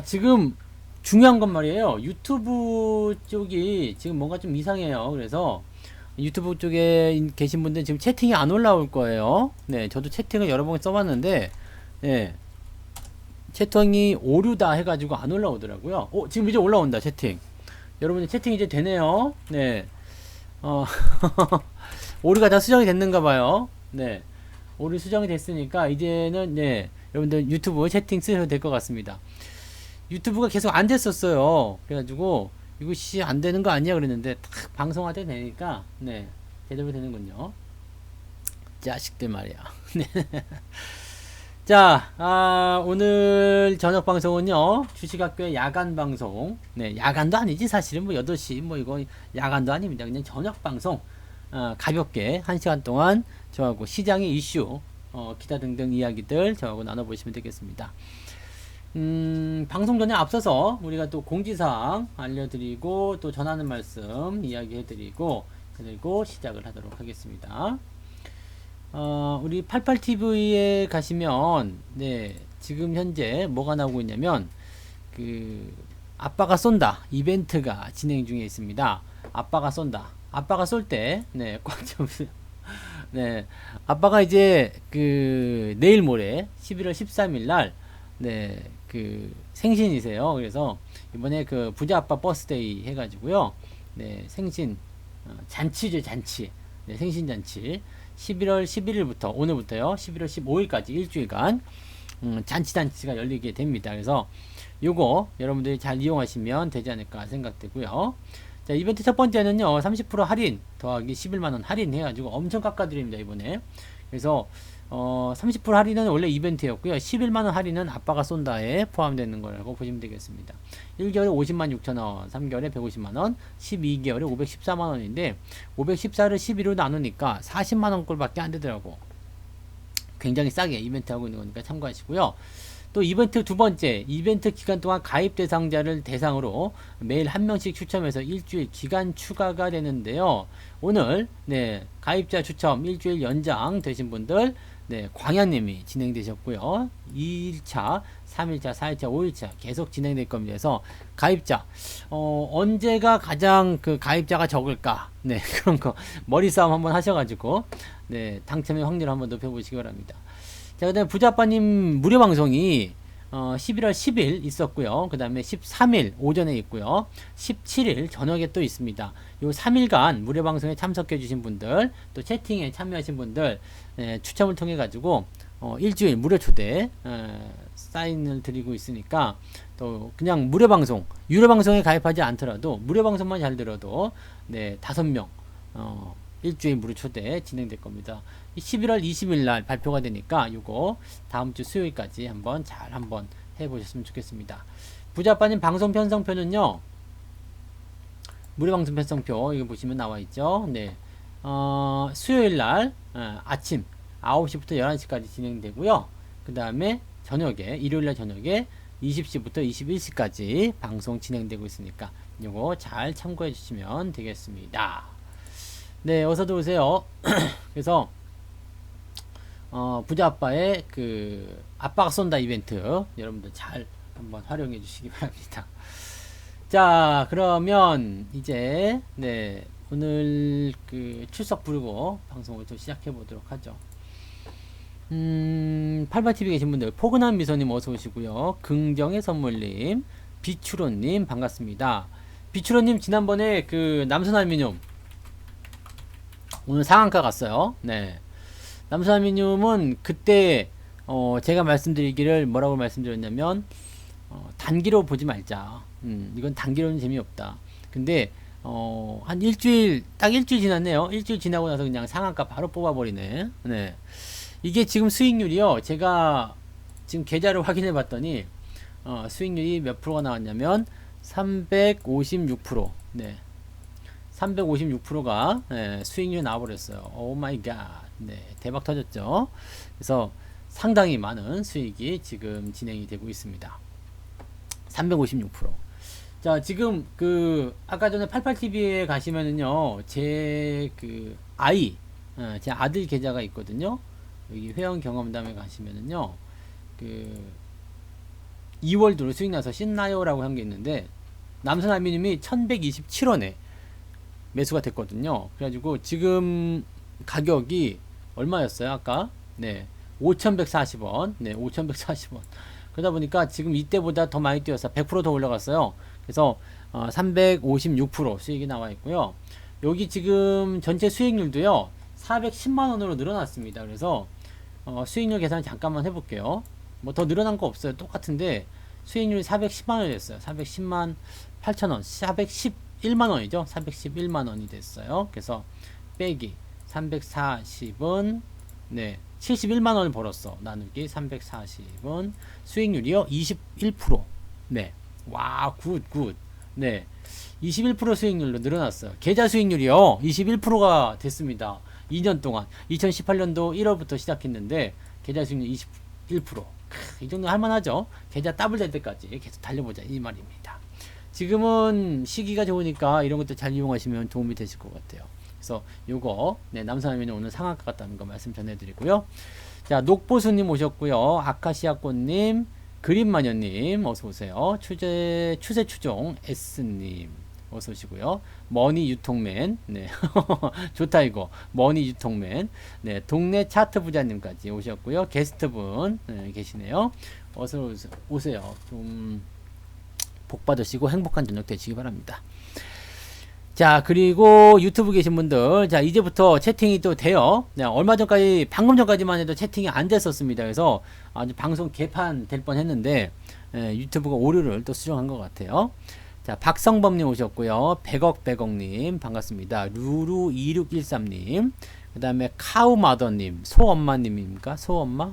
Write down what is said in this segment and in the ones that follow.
지금 중요한 건 말이에요. 유튜브 쪽이 지금 뭔가 좀 이상해요. 그래서 유튜브 쪽에 계신 분들 지금 채팅이 안 올라올 거예요. 네, 저도 채팅을 여러 번 써봤는데, 네, 채팅이 오류다 해가지고 안 올라오더라고요. 지금 이제 올라온다, 채팅. 여러분들 채팅 이제 되네요. 네, 어, 오류가 다 수정이 됐는가 봐요. 네, 오류 수정이 됐으니까 이제는, 네, 여러분들 유튜브 채팅 쓰셔도 될 것 같습니다. 유튜브가 계속 안 됐었어요. 그래가지고 이거 안 되는 거 아니야 그랬는데 딱 방송할 때 되니까 네 제대로 되는군요. 자식들 말이야. 네. 자, 오늘 저녁 방송은요 주식학교의 야간 방송. 네, 야간도 아니지 사실은 뭐 8시 뭐 이거 야간도 아닙니다. 그냥 저녁 방송. 가볍게 1시간 동안 저하고 시장의 이슈, 기타 등등 이야기들 저하고 나눠보시면 되겠습니다. 방송 전에 앞서서 우리가 또 공지사항 알려드리고 또 전하는 말씀 이야기해드리고 그리고 시작을 하도록 하겠습니다. 우리 88TV에 가시면 네 지금 현재 뭐가 나오고 있냐면 그 아빠가 쏜다 이벤트가 진행 중에 있습니다. 아빠가 쏜다. 아빠가 쏠 때 네 꽉 잡으세요. 네 아빠가 이제 그 내일 모레 11월 13일 날 네, 그 생신이세요. 그래서 이번에 그 부자 아빠 버스데이 해가지고요. 네, 생신 잔치죠, 잔치. 네, 생신 잔치. 11월 11일부터 오늘부터요. 11월 15일까지 일주일간 잔치가 열리게 됩니다. 그래서 요거 여러분들이 잘 이용하시면 되지 않을까 생각되고요. 자, 이벤트 첫 번째는요. 30% 할인 더하기 11만 원 할인 해가지고 엄청 깎아드립니다, 이번에. 그래서 30% 할인은 원래 이벤트였고요. 11만원 할인은 아빠가 쏜다에 포함되는 거라고 보시면 되겠습니다. 1개월에 50만 6천원, 3개월에 150만원, 12개월에 514만원인데, 514를 12로 나누니까 40만원 꼴밖에 안 되더라고. 굉장히 싸게 이벤트 하고 있는 거니까 참고하시고요. 또 이벤트 두 번째, 이벤트 기간 동안 가입 대상자를 대상으로 매일 한 명씩 추첨해서 일주일 기간 추가가 되는데요. 오늘 네 가입자 추첨 일주일 연장 되신 분들 네 광야님이 진행되셨고요. 2일차, 3일차, 4일차, 5일차 계속 진행될 겁니다. 그래서 가입자 언제가 가장 그 가입자가 적을까? 네 그런 거 머리 싸움 한번 하셔가지고 네 당첨의 확률을 한번 높여보시기 바랍니다. 자, 그 다음에 부자아빠님 무료 방송이 11월 10일 있었고요. 그 다음에 13일 오전에 있고요. 17일 저녁에 또 있습니다. 요 3일간 무료 방송에 참석해 주신 분들, 또 채팅에 참여하신 분들 추첨을 통해 가지고 일주일 무료 초대 사인을 드리고 있으니까 또 그냥 무료 방송, 유료 방송에 가입하지 않더라도 무료 방송만 잘 들어도 네 5명 일주일 무료 초대 진행될 겁니다. 11월 20일 날 발표가 되니까 요거 다음 주 수요일까지 한번 해보셨으면 좋겠습니다. 부자빠님 방송 편성표는요, 무료 방송 편성표 이거 보시면 나와 있죠. 네, 수요일 날 아침 9시부터 11시까지 진행되고요. 그 다음에 저녁에 일요일 날 저녁에 20시부터 21시까지 방송 진행되고 있으니까 요거 잘 참고해 주시면 되겠습니다. 네, 어서 들어오세요. 그래서 부자 아빠의 그 아빠가 쏜다 이벤트 여러분들 잘 한번 활용해 주시기 바랍니다. 자, 그러면 이제 네 오늘 그 출석 부르고 방송을 또 시작해 보도록 하죠. 88TV 계신 분들 포근한 미소님 어서 오시고요. 긍정의 선물님, 비추로님 반갑습니다. 비추로님 지난번에 그 남선알미늄 오늘 상한가 갔어요. 네. 남선알미늄은 그때 제가 말씀드리기를 뭐라고 말씀드렸냐면 단기로 보지 말자. 이건 단기로는 재미없다. 근데 한 일주일 딱 일주일 지났네요. 일주일 지나고 나서 그냥 상한가 바로 뽑아버리네. 네. 이게 지금 수익률이요. 제가 지금 계좌를 확인해 봤더니 수익률이 몇 프로가 나왔냐면 356%. 네. 356%가 네, 수익률이 나와버렸어요. 오 마이 갓. 네, 대박 터졌죠. 그래서 상당히 많은 수익이 지금 진행이 되고 있습니다. 356%. 자, 지금 그 아까 전에 88TV에 가시면은요. 제 그 제 아들 계좌가 있거든요. 여기 회원 경험담에 가시면은요. 그 2월 들어 수익 나서 신나요? 라고 한 게 있는데, 남선 알루미늄이 1127원에 매수가 됐거든요. 그래가지고 지금 가격이 얼마였어요? 아까? 네. 5140원. 네, 5140원. 그러다 보니까 지금 이때보다 더 많이 뛰어서 100%더 올라갔어요. 그래서 356% 수익이 나와 있고요. 여기 지금 전체 수익률도요. 410만 원으로 늘어났습니다. 그래서 수익률 계산 잠깐만 해볼게요. 뭐 더 늘어난 거 없어요. 똑같은데 수익률이 410만 원이 됐어요. 410만 8천 원, 411만 원이죠. 411만 원이 됐어요. 그래서 빼기 340은 네 71만 원을 벌었어. 나누기 340은 수익률이요 21%. 네, 와, 굿. 네, 21% 수익률로 늘어났어요. 계좌 수익률이요 21%가 됐습니다. 2년 동안 2018년도 1월부터 시작했는데 계좌 수익률 21%. 이 정도 할만하죠. 계좌 더블 될 때까지 계속 달려보자 이 말입니다. 지금은 시기가 좋으니까 이런 것도 잘 이용하시면 도움이 되실 것 같아요. 그래서 요거 네, 남산하면 오늘 상한가 같다는 거 말씀 전해드리고요. 자, 녹보수님 오셨고요. 아카시아꽃님, 그린마녀님 어서 오세요. 추세추종 S님 어서 오시고요. 머니 유통맨 네 좋다 이거 머니 유통맨 네 동네 차트 부자님까지 오셨고요. 게스트분 네, 계시네요. 어서 오세요. 좀 복 받으시고 행복한 저녁 되시기 바랍니다. 자, 그리고 유튜브 계신 분들, 자, 이제부터 채팅이 또 돼요. 네, 얼마 전까지, 방금 전까지만 해도 채팅이 안 됐었습니다. 그래서 아주 방송 개판 될 뻔 했는데, 유튜브가 오류를 또 수정한 것 같아요. 자, 박성범님 오셨고요. 100억님, 반갑습니다. 루루2613님, 그 다음에 카우마더님, 소엄마님입니까? 소엄마?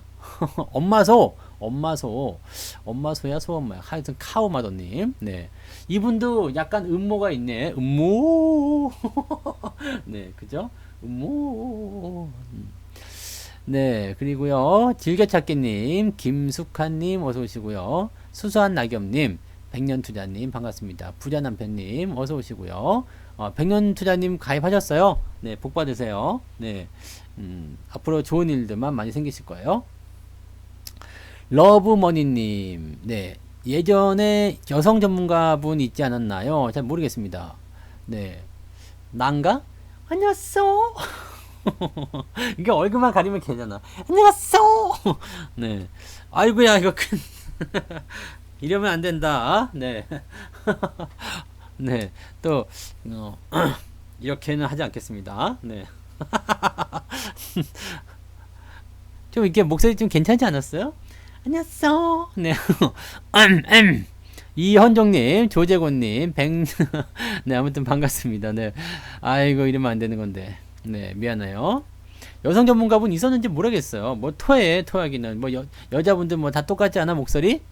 엄마소야, 소엄마야. 하여튼 카우마더님, 네. 이분도 약간 음모가 있네. 음모. 네, 그죠? 음모. 네, 그리고요. 즐겨찾기님, 김숙한님, 어서 오시고요. 수수한 낙엽님, 백년투자님, 반갑습니다. 부자남편님, 어서 오시고요. 백년투자님 가입하셨어요? 네, 복 받으세요. 네, 앞으로 좋은 일들만 많이 생기실 거예요. 러브머니님, 네. 예전에 여성 전문가분 있지 않았나요? 잘 모르겠습니다. 네. 난가? 안녕하세요. 이게 얼굴만 가리면 걔잖아. 안녕하세요. 네. 아이고야, 이거 큰. 이러면 안 된다. 네. 네. 또, 이렇게는 하지 않겠습니다. 네. 좀 이렇게 목소리 좀 괜찮지 않았어요? 안녕하세요. 네. 이헌종님, 조재곤님, 네, 아무튼 반갑습니다. 네. 아이고, 이러면 안 되는 건데. 네, 미안해요. 여성 전문가분 있었는지 모르겠어요. 뭐, 토하기는. 뭐, 여자분들 뭐 다 똑같지 않아, 목소리?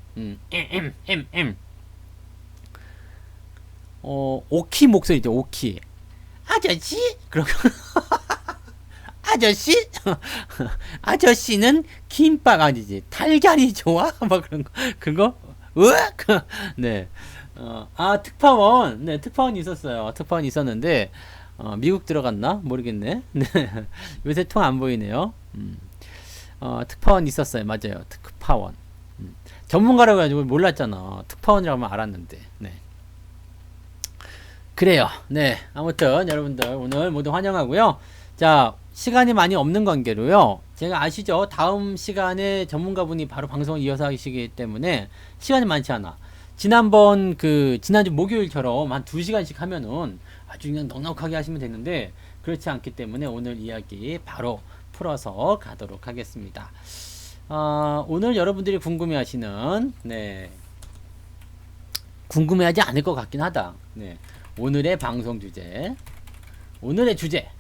오키 목소리죠, 오키. 아저씨? 그러고. 아저씨? 아저씨는 김밥 아니지 달걀이 좋아? 막 그런 거 그거? 으악! 네. 특파원. 네, 특파원 있었어요. 특파원 있었는데 미국 들어갔나? 모르겠네. 네. 요새 통 안 보이네요. 특파원 있었어요. 맞아요. 특파원. 전문가라고 해가지고 몰랐잖아. 특파원이라고 하면 알았는데. 네. 그래요. 네. 아무튼 여러분들 오늘 모두 환영하고요. 자, 시간이 많이 없는 관계로요. 제가 아시죠? 다음 시간에 전문가분이 바로 방송을 이어서 하시기 때문에 시간이 많지 않아. 지난주 목요일처럼 한 2시간씩 하면은 아주 그냥 넉넉하게 하시면 되는데 그렇지 않기 때문에 오늘 이야기 바로 풀어서 가도록 하겠습니다. 오늘 여러분들이 궁금해하시는 궁금해하지 않을 것 같긴 하다. 네. 오늘의 방송 주제, 오늘의 주제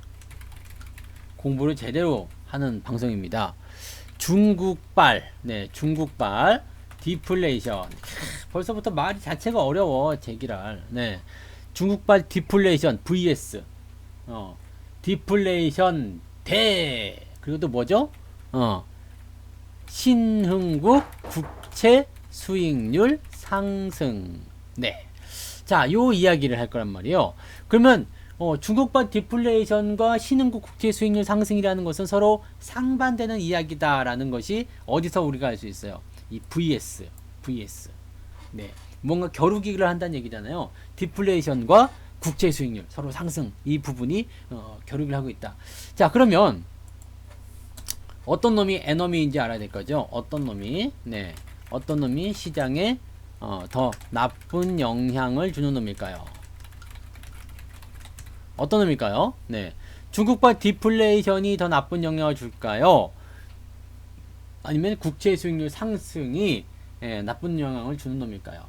공부를 제대로 하는 방송입니다. 중국발, 네, 중국발 디플레이션. 벌써부터 말이 자체가 어려워, 제기랄. 네, 중국발 디플레이션 vs 디플레이션 대 그리고 또 뭐죠? 신흥국 국채 수익률 상승. 네, 자, 요 이야기를 할 거란 말이에요. 그러면 중국발 디플레이션과 신흥국 국채 수익률 상승이라는 것은 서로 상반되는 이야기다라는 것이 어디서 우리가 알 수 있어요? 이 vs. 네, 뭔가 겨루기를 한다는 얘기잖아요. 디플레이션과 국채 수익률 서로 상승, 이 부분이 겨루기를 하고 있다. 자, 그러면 어떤 놈이 에너미인지 알아야 될 거죠. 어떤 놈이, 네, 어떤 놈이 시장에 더 나쁜 영향을 주는 놈일까요? 어떤 놈일까요? 네, 중국발 디플레이션이 더 나쁜 영향을 줄까요? 아니면 국채 수익률 상승이 나쁜 영향을 주는 놈일까요?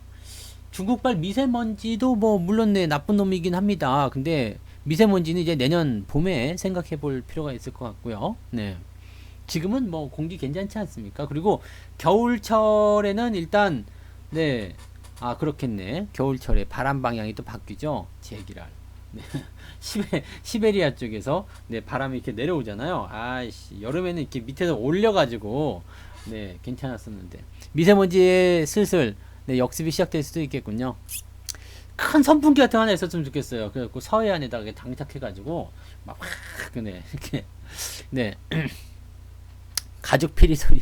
중국발 미세먼지도 뭐 물론 네, 나쁜 놈이긴 합니다. 근데 미세먼지는 이제 내년 봄에 생각해 볼 필요가 있을 것 같고요. 네. 지금은 뭐 공기 괜찮지 않습니까? 그리고 겨울철에는 일단 네. 아, 그렇겠네. 겨울철에 바람 방향이 또 바뀌죠. 제기랄. 네. 시베리아 쪽에서 네, 바람이 이렇게 내려오잖아요. 아이씨, 여름에는 이렇게 밑에서 올려가지고 네, 괜찮았었는데 미세먼지에 슬슬 네, 역습이 시작될 수도 있겠군요. 큰 선풍기 같은 거 하나 있었으면 좋겠어요. 그래갖고 서해안에다가 장착해가지고 막 네, 이렇게 네 가죽 피리 소리.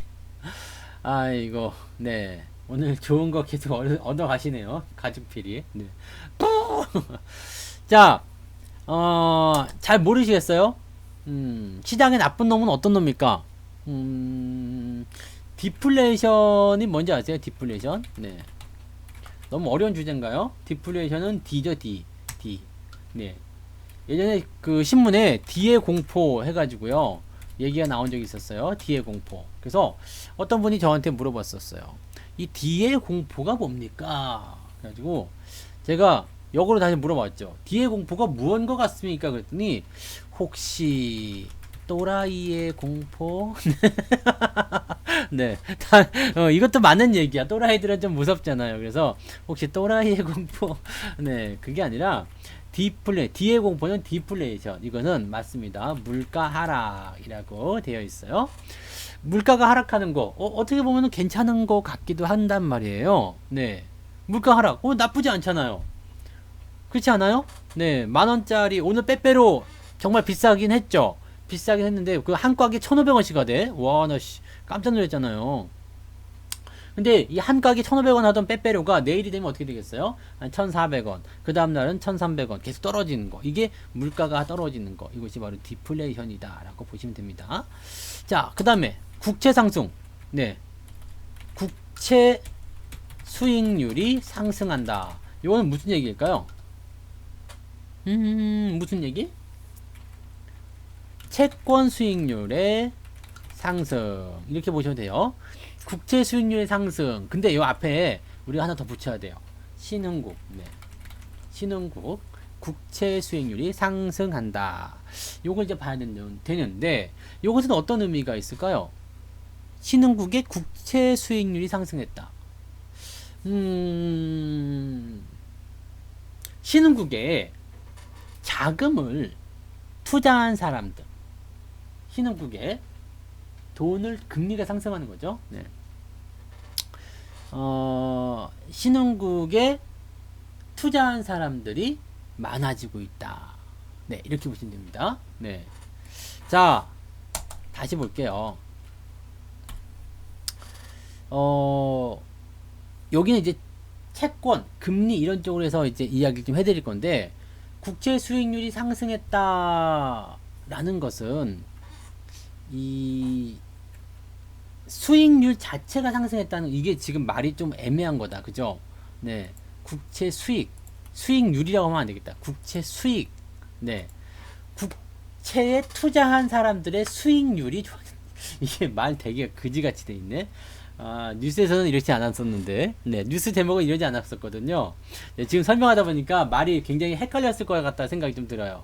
아이고, 네, 오늘 좋은 거 계속 얻어 가시네요. 가죽 피리. 네. 자, 잘 모르시겠어요? 시장의 나쁜 놈은 어떤 놈입니까? 디플레이션이 뭔지 아세요? 디플레이션? 네. 너무 어려운 주제인가요? 디플레이션은 D죠, D. D. 네. 예전에 그 신문에 D의 공포 해가지고요. 얘기가 나온 적이 있었어요. D의 공포. 그래서 어떤 분이 저한테 물어봤었어요. 이 D의 공포가 뭡니까? 그래가지고 제가 역으로 다시 물어봤죠. D의 공포가 무언 것 같습니까? 그랬더니 혹시 또라이의 공포? 네. 이것도 맞는 얘기야. 또라이들은 좀 무섭잖아요. 그래서 혹시 또라이의 공포? 네. 그게 아니라 D의 공포는 디플레이션. 이거는 맞습니다. 물가 하락이라고 되어 있어요. 물가가 하락하는 거, 어떻게 보면 괜찮은 거 같기도 한단 말이에요. 네. 물가 하락. 나쁘지 않잖아요. 그렇지 않아요? 네. 10,000원짜리 오늘 빼빼로 정말 비싸긴 했죠. 비싸긴 했는데 그 한 꽉이 1,500원씩가 돼. 와, 나 깜짝 놀랐잖아요. 근데 이 한 꽉이 1,500원 하던 빼빼로가 내일이 되면 어떻게 되겠어요? 한 1,400원. 그 다음 날은 1,300원. 계속 떨어지는 거. 이게 물가가 떨어지는 거. 이것이 바로 디플레이션이다 라고 보시면 됩니다. 자, 그 다음에 국채 상승. 네. 국채 수익률이 상승한다. 이거는 무슨 얘기일까요? 무슨 얘기? 채권 수익률의 상승. 이렇게 보시면 돼요. 국채 수익률의 상승. 근데 이 앞에 우리가 하나 더 붙여야 돼요. 신흥국. 네. 신흥국. 국채 수익률이 상승한다. 요걸 이제 봐야 되는데, 요것은 어떤 의미가 있을까요? 신흥국의 국채 수익률이 상승했다. 신흥국에 자금을 투자한 사람들. 신흥국에 돈을 금리가 상승하는 거죠. 네. 신흥국에 투자한 사람들이 많아지고 있다. 네, 이렇게 보시면 됩니다. 네. 자, 다시 볼게요. 여기는 이제 채권, 금리 이런 쪽으로 해서 이제 이야기를 좀 해드릴 건데, 국채 수익률이 상승했다라는 것은 이 수익률 자체가 상승했다는, 이게 지금 말이 좀 애매한 거다. 그죠? 네. 국채 수익률이라고 하면 안 되겠다. 국채 수익. 네. 국채에 투자한 사람들의 수익률이 이게 말 되게 그지같이 돼 있네. 뉴스에서는 이렇지 않았었는데, 네, 뉴스 제목은 이러지 않았었거든요. 네, 지금 설명하다 보니까 말이 굉장히 헷갈렸을 것 같다 생각이 좀 들어요.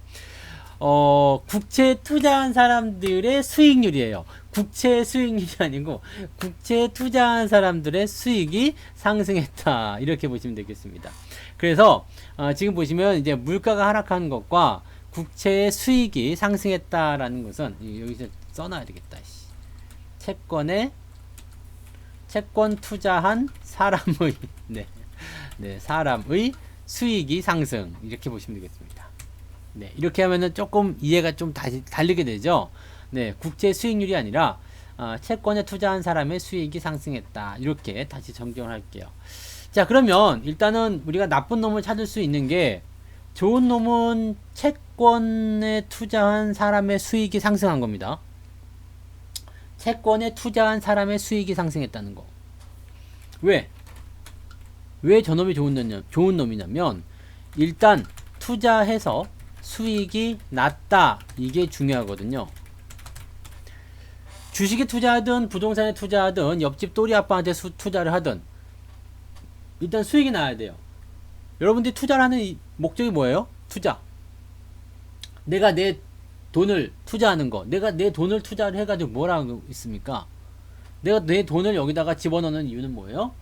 국채에 투자한 사람들의 수익률이에요. 국채 수익률이 아니고 국채에 투자한 사람들의 수익이 상승했다. 이렇게 보시면 되겠습니다. 그래서 지금 보시면 이제 물가가 하락한 것과 국채의 수익이 상승했다라는 것은 여기서 써놔야 되겠다. 채권 투자한 사람의 네, 사람의 수익이 상승, 이렇게 보시면 되겠습니다. 네, 이렇게 하면은 조금 이해가 좀 다시 다르게 되죠. 네, 국채 수익률이 아니라 채권에 투자한 사람의 수익이 상승했다. 이렇게 다시 정정을 할게요. 자, 그러면 일단은 우리가 나쁜 놈을 찾을 수 있는 게, 좋은 놈은 채권에 투자한 사람의 수익이 상승한 겁니다. 채권에 투자한 사람의 수익이 상승했다는 거. 왜? 왜 저놈이 좋은 놈이냐면, 일단 투자해서 수익이 낮다. 이게 중요하거든요. 주식에 투자하든 부동산에 투자하든 옆집 또리 아빠한테 투자를 하든 일단 수익이 나야 돼요. 여러분들이 투자를 하는 목적이 뭐예요? 투자. 내가 내 돈을 투자하는 거. 내가 내 돈을 투자를 해가지고 뭘 하고 있습니까? 내가 내 돈을 여기다가 집어넣는 이유는 뭐예요?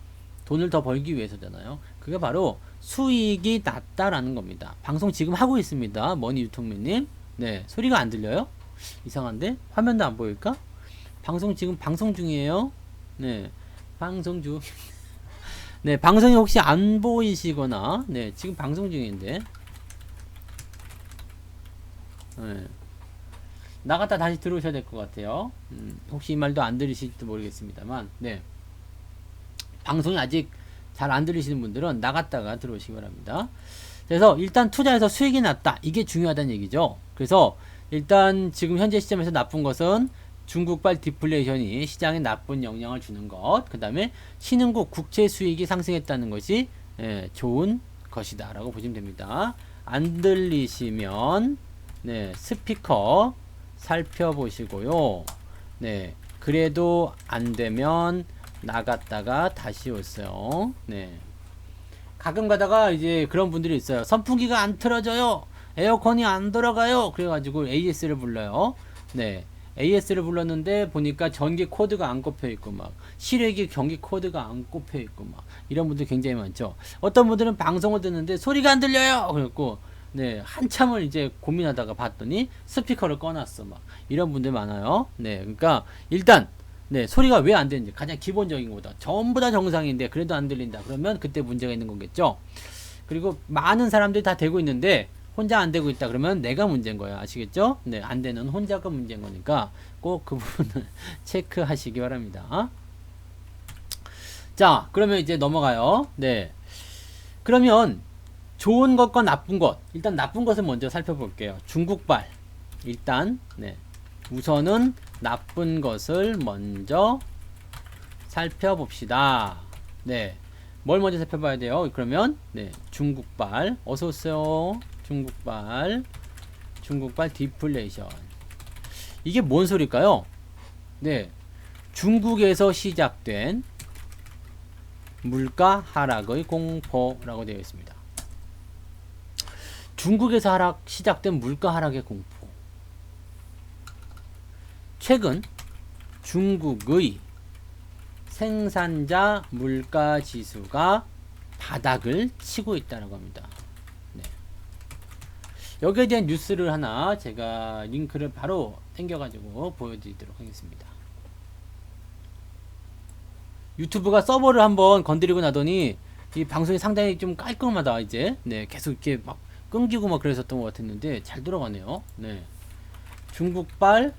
돈을 더 벌기 위해서잖아요. 그게 바로 수익이 낮다라는 겁니다. 방송 지금 하고 있습니다. 머니 유통맨님. 네, 소리가 안 들려요? 이상한데? 화면도 안 보일까? 지금 방송 중이에요. 네, 방송 중. 네, 방송이 혹시 안 보이시거나, 네, 지금 방송 중인데, 네, 나갔다 다시 들어오셔야 될 것 같아요. 혹시 이 말도 안 들으실지도 모르겠습니다만, 네, 방송이 아직 잘 안 들으시는 분들은 나갔다가 들어오시기 바랍니다. 그래서 일단 투자해서 수익이 났다. 이게 중요하다는 얘기죠. 그래서 일단 지금 현재 시점에서 나쁜 것은 중국발 디플레이션이 시장에 나쁜 영향을 주는 것, 그 다음에 신흥국 국채 수익이 상승했다는 것이 좋은 것이다 라고 보시면 됩니다. 안 들리시면 네, 스피커 살펴보시고요. 네, 그래도 안 되면 나갔다가 다시 오세요. 네, 가끔 가다가 이제 그런 분들이 있어요. 선풍기가 안 틀어져요. 에어컨이 안 돌아가요. 그래가지고 AS를 불러요. 네, AS를 불렀는데 보니까 전기 코드가 안 꼽혀 있고 막 실외기 전기 코드가 안 꼽혀 있고 막 이런 분들 굉장히 많죠. 어떤 분들은 방송을 듣는데 소리가 안 들려요. 그래갖고 네, 한참을 이제 고민하다가 봤더니 스피커를 꺼놨어 막 이런 분들 많아요. 네, 그러니까 일단 네, 소리가 왜 안 되는지 가장 기본적인 거다. 전부 다 정상인데 그래도 안 들린다. 그러면 그때 문제가 있는 거겠죠. 그리고 많은 사람들이 다 되고 있는데 혼자 안 되고 있다 그러면 내가 문제인 거야. 아시겠죠? 네, 안 되는 혼자가 문제인 거니까 꼭 그 부분을 체크하시기 바랍니다. 자, 그러면 이제 넘어가요. 네, 그러면 좋은 것과 나쁜 것, 일단 나쁜 것을 먼저 살펴볼게요. 중국발, 일단 네, 우선은 나쁜 것을 먼저 살펴봅시다. 네, 뭘 먼저 살펴봐야 돼요? 그러면 네, 중국발, 어서 오세요. 중국발 디플레이션. 이게 뭔 소리일까요? 네, 중국에서 시작된 물가 하락의 공포라고 되어 있습니다. 중국에서 시작된 물가 하락의 공포. 최근 중국의 생산자 물가 지수가 바닥을 치고 있다고 합니다. 네. 여기에 대한 뉴스를 하나 제가 링크를 바로 당겨가지고 보여드리도록 하겠습니다. 유튜브가 서버를 한번 건드리고 나더니 이 방송이 상당히 좀 깔끔하다 이제. 네, 계속 이렇게 막 끊기고 막 그랬었던 것 같았는데 잘 돌아가네요. 네, 중국발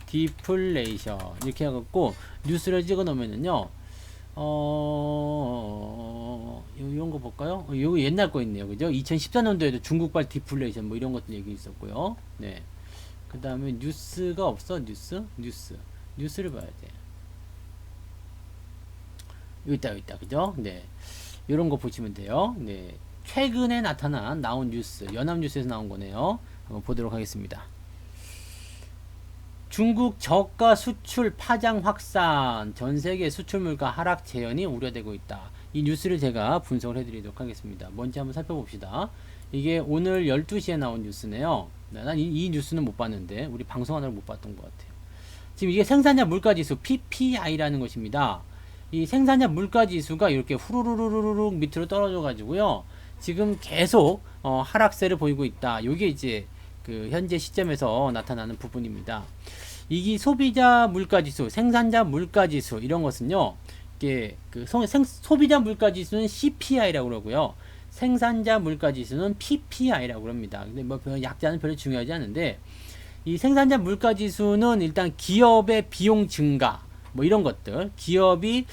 디플레이션 이렇게 해갖고 뉴스를 찍어 놓으면은요, 이런 거 볼까요? 이거 옛날 거 있네요, 그죠? 2014년도에도 중국발 디플레이션 뭐 이런 것들 얘기 있었고요. 네, 그 다음에 뉴스가 없어. 뉴스를 봐야 돼. 여기 있다, 그죠? 네, 이런 거 보시면 돼요. 네, 최근에 나온 뉴스, 연합뉴스에서 나온 거네요. 한번 보도록 하겠습니다. 중국 저가 수출 파장 확산, 전 세계 수출 물가 하락 재현이 우려되고 있다. 이 뉴스를 제가 분석을 해드리도록 하겠습니다. 뭔지 한번 살펴봅시다. 이게 오늘 12시에 나온 뉴스네요. 난 이 뉴스는 못 봤는데 우리 방송하느라 못 봤던 것 같아요. 지금 이게 생산자 물가지수 PPI라는 것입니다. 이 생산자 물가지수가 이렇게 후루루루루룩 밑으로 떨어져 가지고요, 지금 계속 하락세를 보이고 있다. 이게 이제 그 현재 시점에서 나타나는 부분입니다. 이게 소비자 물가지수, 생산자 물가지수 이런 것은요, 이게 그 소비자 물가지수는 CPI라고 그러고요, 생산자 물가지수는 PPI라고 합니다. 근데 뭐 약자는 별로 중요하지 않은데, 이 생산자 물가지수는 일단 기업의 비용 증가 뭐 이런 것들, 기업이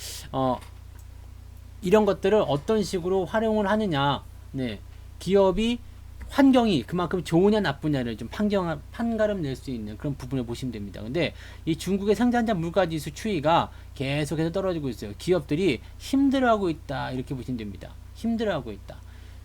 이런 것들을 어떤 식으로 활용을 하느냐. 네. 기업이 환경이 그만큼 좋으냐 나쁘냐를 좀 판가름 낼 수 있는 그런 부분을 보시면 됩니다. 근데 이 중국의 생산자 물가지수 추이가 계속해서 떨어지고 있어요. 기업들이 힘들어하고 있다. 이렇게 보시면 됩니다. 힘들어하고 있다.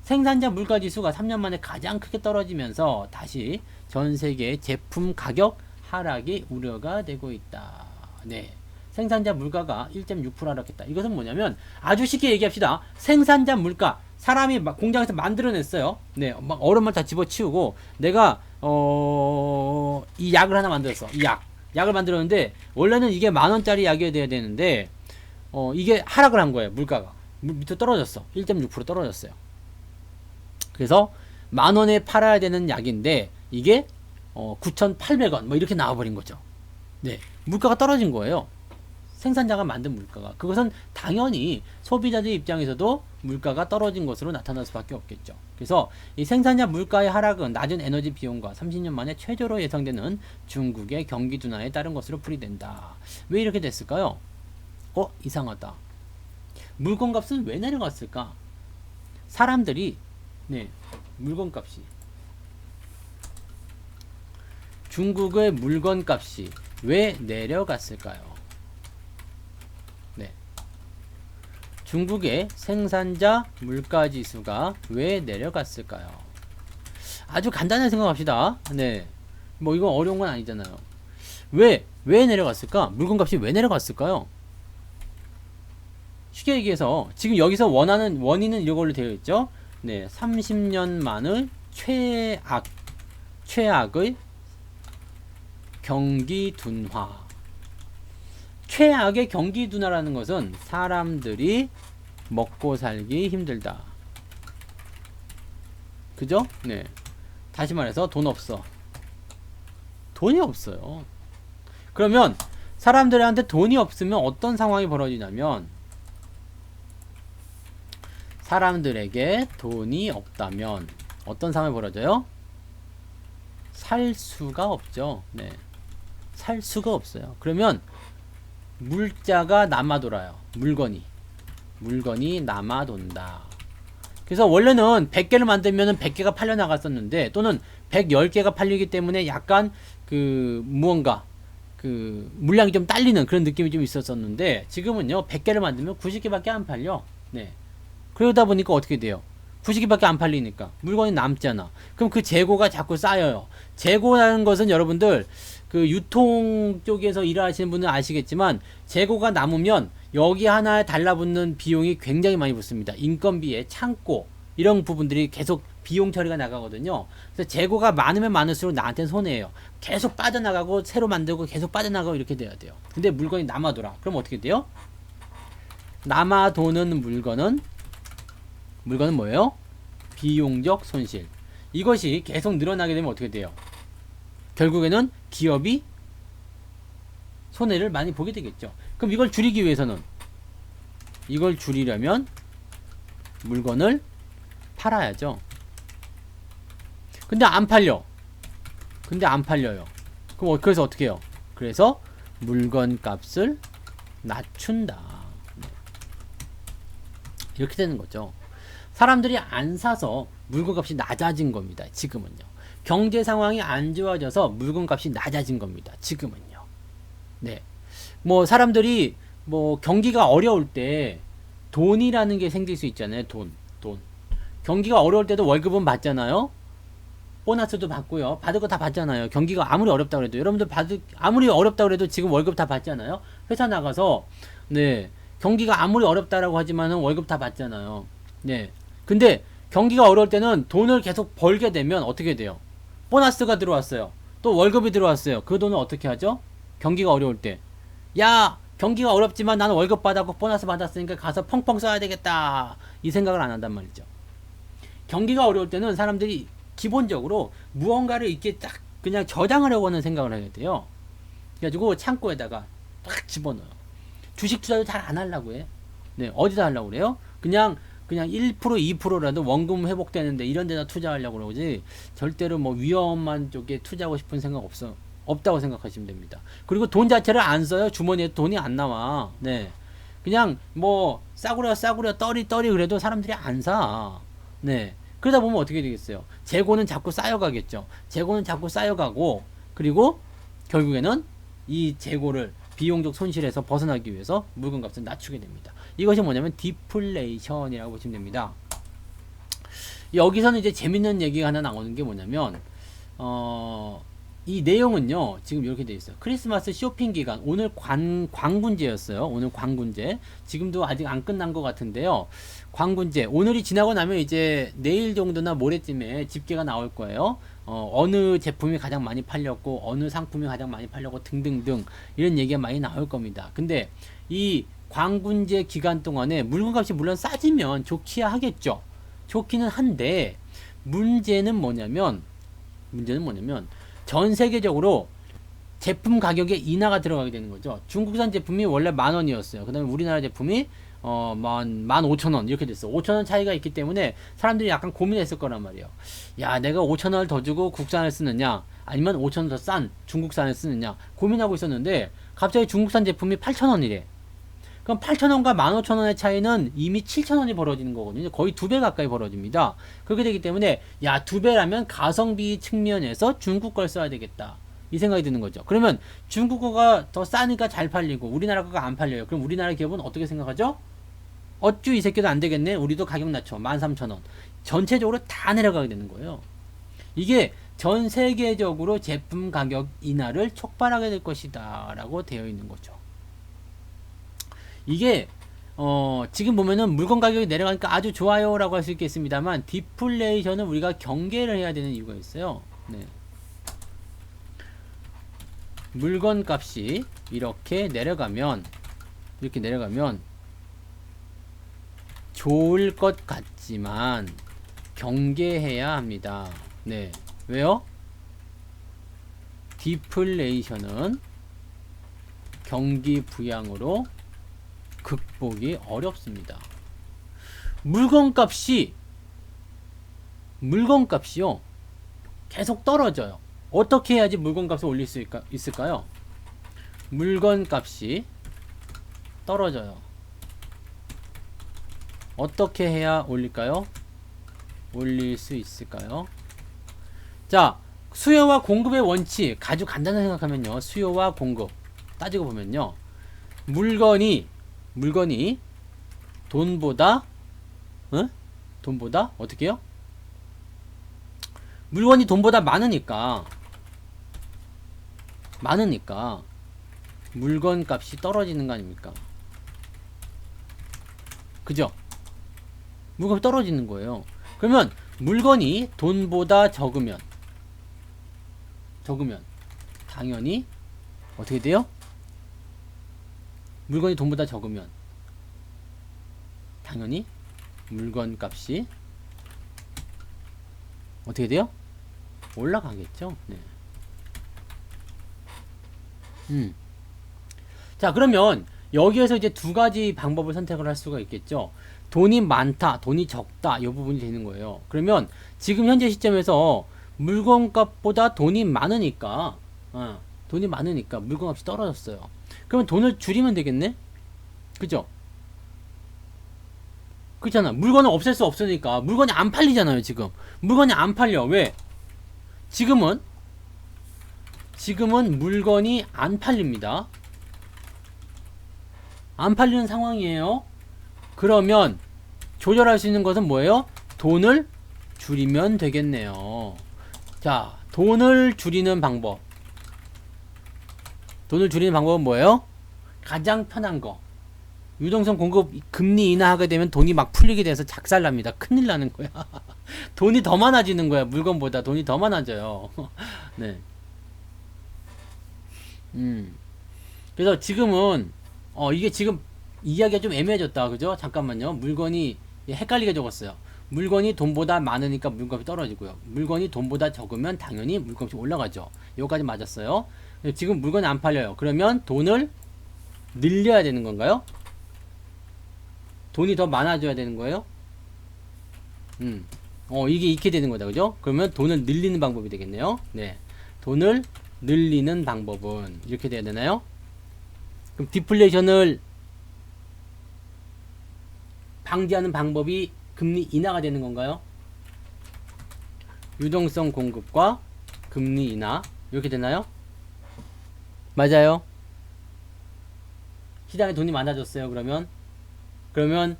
생산자 물가지수가 3년 만에 가장 크게 떨어지면서 다시 전 세계 제품 가격 하락이 우려가 되고 있다. 네. 생산자 물가가 1.6% 하락했다. 이것은 뭐냐면 아주 쉽게 얘기합시다. 생산자 물가 사람이 막 공장에서 만들어냈어요. 네, 막 얼음을 다 집어치우고 내가 이 약을 하나 만들었어. 이 약을 만들었는데 원래는 이게 10,000원짜리 약이 돼야 되는데 이게 하락을 한 거예요. 물가가 밑으로 떨어졌어. 1.6% 떨어졌어요. 그래서 10,000원에 팔아야 되는 약인데 이게 9,800원 뭐 이렇게 나와버린 거죠. 네, 물가가 떨어진 거예요. 생산자가 만든 물가가. 그것은 당연히 소비자들 입장에서도 물가가 떨어진 것으로 나타날 수밖에 없겠죠. 그래서 이 생산자 물가의 하락은 낮은 에너지 비용과 30년 만에 최저로 예상되는 중국의 경기 둔화에 따른 것으로 풀이된다. 왜 이렇게 됐을까요? 이상하다. 물건값은 왜 내려갔을까? 사람들이 물건값이 중국의 물건값이 왜 내려갔을까요? 중국의 생산자 물가지수가 왜 내려갔을까요? 아주 간단하게 생각합시다. 네. 뭐 이건 어려운 건 아니잖아요. 왜 내려갔을까? 물건값이 왜 내려갔을까요? 쉽게 얘기해서 지금 여기서 원하는 원인은 이걸로 되어 있죠. 네. 30년만의 최악의 경기 둔화. 최악의 경기 둔화라는 것은 사람들이 먹고 살기 힘들다. 그죠? 네. 다시 말해서 돈 없어. 돈이 없어요. 그러면 사람들한테 돈이 없으면 어떤 상황이 벌어지냐면 사람들에게 돈이 없다면 어떤 상황이 벌어져요? 살 수가 없죠. 네. 살 수가 없어요. 그러면 물자가 남아돌아요. 물건이 남아돈다. 그래서 원래는 100개를 만들면 100개가 팔려 나갔었는데 또는 110개가 팔리기 때문에 약간 무언가 물량이 좀 딸리는 그런 느낌이 좀 있었었는데 지금은요 100개를 만들면 90개밖에 안 팔려. 네. 그러다 보니까 어떻게 돼요? 90개밖에 안 팔리니까 물건이 남잖아. 그럼 그 재고가 자꾸 쌓여요. 재고라는 것은 여러분들 유통 쪽에서 일하시는 분은 아시겠지만 재고가 남으면 여기 하나에 달라붙는 비용이 굉장히 많이 붙습니다. 인건비에 창고 이런 부분들이 계속 비용 처리가 나가거든요. 그래서 재고가 많으면 많을수록 나한테는 손해예요. 계속 빠져나가고 새로 만들고 계속 빠져나가고 이렇게 돼야 돼요. 근데 물건이 남아돌아. 그럼 어떻게 돼요? 남아도는 물건은 뭐예요? 비용적 손실. 이것이 계속 늘어나게 되면 어떻게 돼요? 결국에는 기업이 손해를 많이 보게 되겠죠. 그럼 이걸 줄이기 위해서는 이걸 줄이려면 물건을 팔아야죠. 근데 안 팔려요. 그럼 그래서 어떻게 해요? 그래서 물건 값을 낮춘다. 이렇게 되는 거죠. 사람들이 안 사서 물건값이 낮아진 겁니다. 지금은요. 경제 상황이 안 좋아져서 물건값이 낮아진 겁니다. 지금은요. 네. 뭐 사람들이 경기가 어려울 때 돈이라는 게 생길 수 있잖아요. 돈. 경기가 어려울 때도 월급은 받잖아요. 보너스도 받고요. 받을 거 다 받잖아요. 경기가 아무리 어렵다 그래도 여러분들 아무리 어렵다 그래도 지금 월급 다 받잖아요. 회사 나가서 경기가 아무리 어렵다라고 하지만은 월급 다 받잖아요. 네. 근데 경기가 어려울 때는 돈을 계속 벌게 되면 어떻게 돼요? 보너스가 들어왔어요. 또 월급이 들어왔어요. 그 돈을 어떻게 하죠? 경기가 어려울 때. 야, 경기가 어렵지만 나는 월급 받았고 보너스 받았으니까 가서 펑펑 써야 되겠다. 이 생각을 안 한단 말이죠. 경기가 어려울 때는 사람들이 기본적으로 무언가를 이렇게 딱 그냥 저장하려고 하는 생각을 하게 돼요. 그래가지고 창고에다가 딱 집어넣어요. 주식 투자도 잘 안 하려고 해. 네, 어디다 하려고 그래요? 그냥 1% 2%라도 원금 회복되는데 이런 데다 투자하려고 그러지 절대로 위험한 쪽에 투자하고 싶은 생각 없다고 생각하시면 됩니다. 그리고 돈 자체를 안 써요. 주머니에 돈이 안 나와. 네. 그냥 뭐 싸구려 떨이 그래도 사람들이 안 사. 네. 그러다 보면 어떻게 되겠어요? 재고는 자꾸 쌓여가겠죠. 재고는 자꾸 쌓여가고, 그리고 결국에는 이 재고를 비용적 손실에서 벗어나기 위해서 물건값을 낮추게 됩니다. 이것이 뭐냐면 디플레이션이라고 보시면 됩니다. 여기서는 이제 재밌는 얘기가 하나 나오는 게 뭐냐면 이 내용은요 지금 이렇게 돼 있어요. 크리스마스 쇼핑 기간, 오늘 광군제였어요. 오늘 광군제. 지금도 아직 안 끝난 것 같은데요. 광군제, 오늘이 지나고 나면 이제 내일 정도나 모레쯤에 집계가 나올 거예요. 어느 제품이 가장 많이 팔렸고 어느 상품이 가장 많이 팔렸고 등등등 이런 얘기가 많이 나올 겁니다. 근데 이 광군제 기간 동안에 물건값이 물론 싸지면 좋기야 하겠죠. 좋기는 한데 문제는 뭐냐면 전 세계적으로 제품 가격에 인하가 들어가게 되는 거죠. 중국산 제품이 원래 10,000원이었어요. 그 다음에 우리나라 제품이 15,000원 이렇게 됐어. 5,000원 차이가 있기 때문에 사람들이 약간 고민했을 거란 말이에요. 야, 내가 5,000원을 더 주고 국산을 쓰느냐 아니면 5,000원 더 싼 중국산을 쓰느냐 고민하고 있었는데 갑자기 중국산 제품이 8,000원이래. 그럼 8,000원과 15,000원의 차이는 이미 7,000원이 벌어지는 거거든요. 거의 2배 가까이 벌어집니다. 그렇게 되기 때문에 야, 2배라면 가성비 측면에서 중국 걸 써야 되겠다. 이 생각이 드는 거죠. 그러면 중국 거가 더 싸니까 잘 팔리고 우리나라 거가 안 팔려요. 그럼 우리나라 기업은 어떻게 생각하죠? 어쭈 이 새끼도 안 되겠네. 우리도 가격 낮춰. 13,000원. 전체적으로 다 내려가게 되는 거예요. 이게 전 세계적으로 제품 가격 인하를 촉발하게 될 것이다 라고 되어 있는 거죠. 이게 지금 보면은 물건 가격이 내려가니까 아주 좋아요 라고 할 수 있겠습니다만 디플레이션은 우리가 경계를 해야 되는 이유가 있어요. 네. 물건 값이 이렇게 내려가면 좋을 것 같지만 경계해야 합니다. 네. 왜요? 디플레이션은 경기 부양으로 극복이 어렵습니다. 물건값이요 계속 떨어져요. 어떻게 해야지 물건값을 올릴 수 있을까요? 물건값이 떨어져요. 어떻게 해야 올릴까요? 올릴 수 있을까요? 자, 수요와 공급의 원칙 아주 간단하게 생각하면요. 수요와 공급 따지고 보면요. 물건이 돈보다 어떻게요? 물건이 돈보다 많으니까 물건 값이 떨어지는 거 아닙니까? 그죠? 물건이 떨어지는 거예요. 그러면 물건이 돈보다 적으면 당연히 어떻게 돼요? 물건이 돈보다 적으면 당연히 물건 값이 어떻게 돼요? 올라가겠죠. 네. 자, 그러면 여기에서 이제 두 가지 방법을 선택을 할 수가 있겠죠. 돈이 많다, 돈이 적다, 이 부분이 되는 거예요. 그러면 지금 현재 시점에서 물건값보다 돈이 많으니까 물건값이 떨어졌어요. 그러면 돈을 줄이면 되겠네? 그죠? 그렇잖아. 물건을 없앨 수 없으니까 물건이 안 팔리잖아요. 지금 물건이 안 팔려. 왜? 지금은 물건이 안 팔립니다. 안 팔리는 상황이에요. 그러면 조절할 수 있는 것은 뭐예요? 돈을 줄이면 되겠네요. 자, 돈을 줄이는 방법은 뭐예요? 가장 편한 거. 유동성 공급 금리 인하하게 되면 돈이 막 풀리게 돼서 작살납니다. 큰일 나는 거야. 돈이 더 많아지는 거야. 물건보다 돈이 더 많아져요. 네. 그래서 지금은 이게 지금 이야기가 좀 애매해졌다. 그죠? 잠깐만요. 물건이 헷갈리게 적었어요. 물건이 돈보다 많으니까 물건값이 떨어지고요. 물건이 돈보다 적으면 당연히 물건값이 올라가죠. 여기까지 맞았어요. 지금 물건이 안 팔려요. 그러면 돈을 늘려야 되는 건가요? 돈이 더 많아져야 되는 거예요? 이게 이렇게 되는 거다. 그죠? 그러면 돈을 늘리는 방법이 되겠네요. 네. 돈을 늘리는 방법은 이렇게 돼야 되나요? 그럼 디플레이션을 방지하는 방법이 금리 인하가 되는 건가요? 유동성 공급과 금리 인하 이렇게 되나요? 맞아요. 시장에 돈이 많아졌어요. 그러면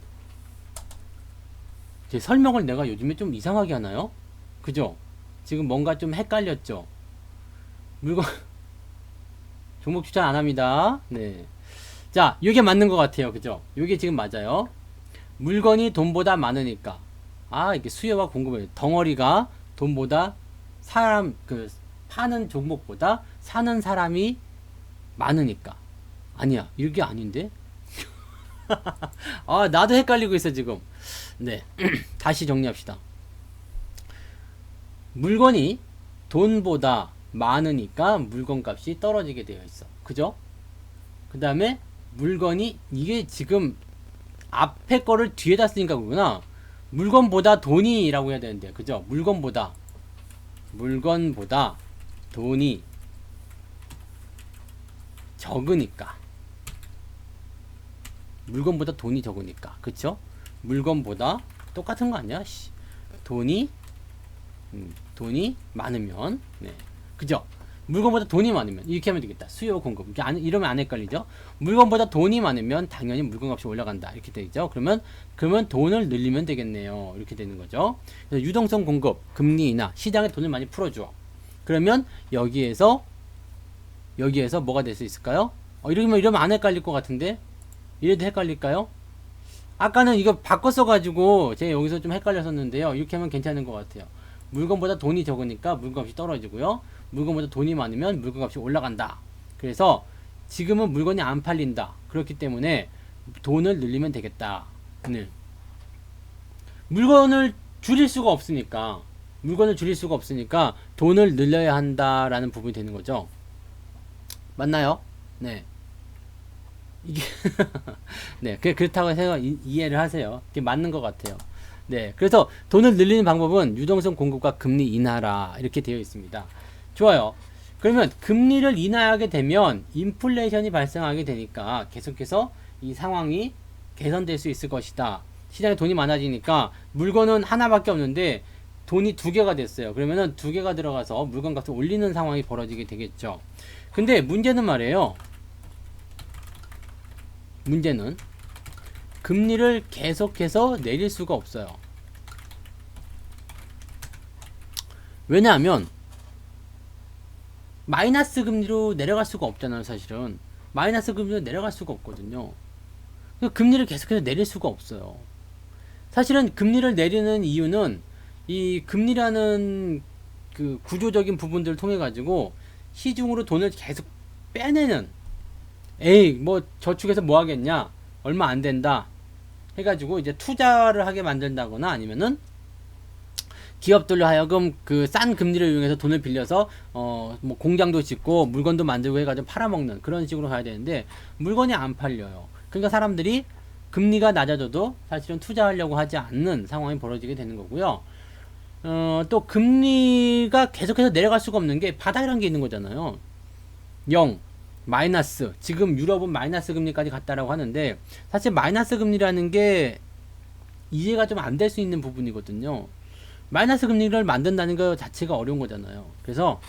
제 설명을 내가 요즘에 좀 이상하게 하나요? 그죠? 지금 뭔가 좀 헷갈렸죠? 물건 종목 추천 안 합니다. 네. 자, 이게 맞는 것 같아요. 그죠? 이게 지금 맞아요. 물건이 돈보다 많으니까. 아, 이게 수요와 공급의 덩어리가 돈보다 사람, 파는 종목보다 사는 사람이 많으니까. 아니야, 이게 아닌데? 아, 나도 헷갈리고 있어, 지금. 네. 다시 정리합시다. 물건이 돈보다 많으니까 물건 값이 떨어지게 되어 있어. 그죠? 그 다음에 물건이, 이게 지금 앞에 거를 뒤에다 쓰니까 그구나. 물건보다 돈이라고 해야 되는데, 그죠? 물건보다 돈이 적으니까. 물건보다 돈이 적으니까. 그쵸? 물건보다 똑같은 거 아니야? 돈이 많으면, 네. 그죠? 물건보다 돈이 많으면 이렇게 하면 되겠다. 수요 공급 이러면 안 헷갈리죠? 물건보다 돈이 많으면 당연히 물건값이 올라간다 이렇게 되죠. 그러면 돈을 늘리면 되겠네요. 이렇게 되는 거죠. 그래서 유동성 공급, 금리 인하, 시장에 돈을 많이 풀어줘. 그러면 여기에서 뭐가 될 수 있을까요? 이러면 안 헷갈릴 것 같은데 이래도 헷갈릴까요? 아까는 이거 바꿔 써가지고 제가 여기서 좀 헷갈렸었는데요. 이렇게 하면 괜찮은 것 같아요. 물건보다 돈이 적으니까 물건값이 떨어지고요. 물건보다 돈이 많으면 물건값이 올라간다. 그래서 지금은 물건이 안 팔린다. 그렇기 때문에 돈을 늘리면 되겠다. 네. 물건을 줄일 수가 없으니까 돈을 늘려야 한다라는 부분이 되는 거죠. 맞나요? 네. 이게 네, 그렇다고 해서 이해를 하세요. 이게 맞는 것 같아요. 네, 그래서 돈을 늘리는 방법은 유동성 공급과 금리 인하라 이렇게 되어 있습니다. 좋아요. 그러면 금리를 인하하게 되면 인플레이션이 발생하게 되니까 계속해서 이 상황이 개선될 수 있을 것이다. 시장에 돈이 많아지니까 물건은 하나밖에 없는데 돈이 두 개가 됐어요. 그러면은 두 개가 들어가서 물건 값을 올리는 상황이 벌어지게 되겠죠. 근데 문제는 말이에요. 문제는 금리를 계속해서 내릴 수가 없어요. 왜냐하면 마이너스 금리로 내려갈 수가 없잖아요. 사실은 마이너스 금리로 내려갈 수가 없거든요. 금리를 계속해서 내릴 수가 없어요. 사실은 금리를 내리는 이유는 이 금리라는 그 구조적인 부분들을 통해 가지고 시중으로 돈을 계속 빼내는, 에이 뭐 저축해서 뭐 하겠냐, 얼마 안 된다 해가지고 이제 투자를 하게 만든다거나 아니면은 기업들로 하여금 그 싼 금리를 이용해서 돈을 빌려서 뭐 공장도 짓고 물건도 만들고 해가지고 팔아먹는 그런 식으로 가야 되는데 물건이 안 팔려요. 그러니까 사람들이 금리가 낮아져도 사실은 투자하려고 하지 않는 상황이 벌어지게 되는 거고요. 또 금리가 계속해서 내려갈 수가 없는 게 바닥이라는 게 있는 거잖아요. 0, 마이너스, 지금 유럽은 마이너스 금리까지 갔다라고 하는데 사실 마이너스 금리라는 게 이해가 좀 안 될 수 있는 부분이거든요. 마이너스 금리를 만든다는 것 자체가 어려운 거잖아요. 그래서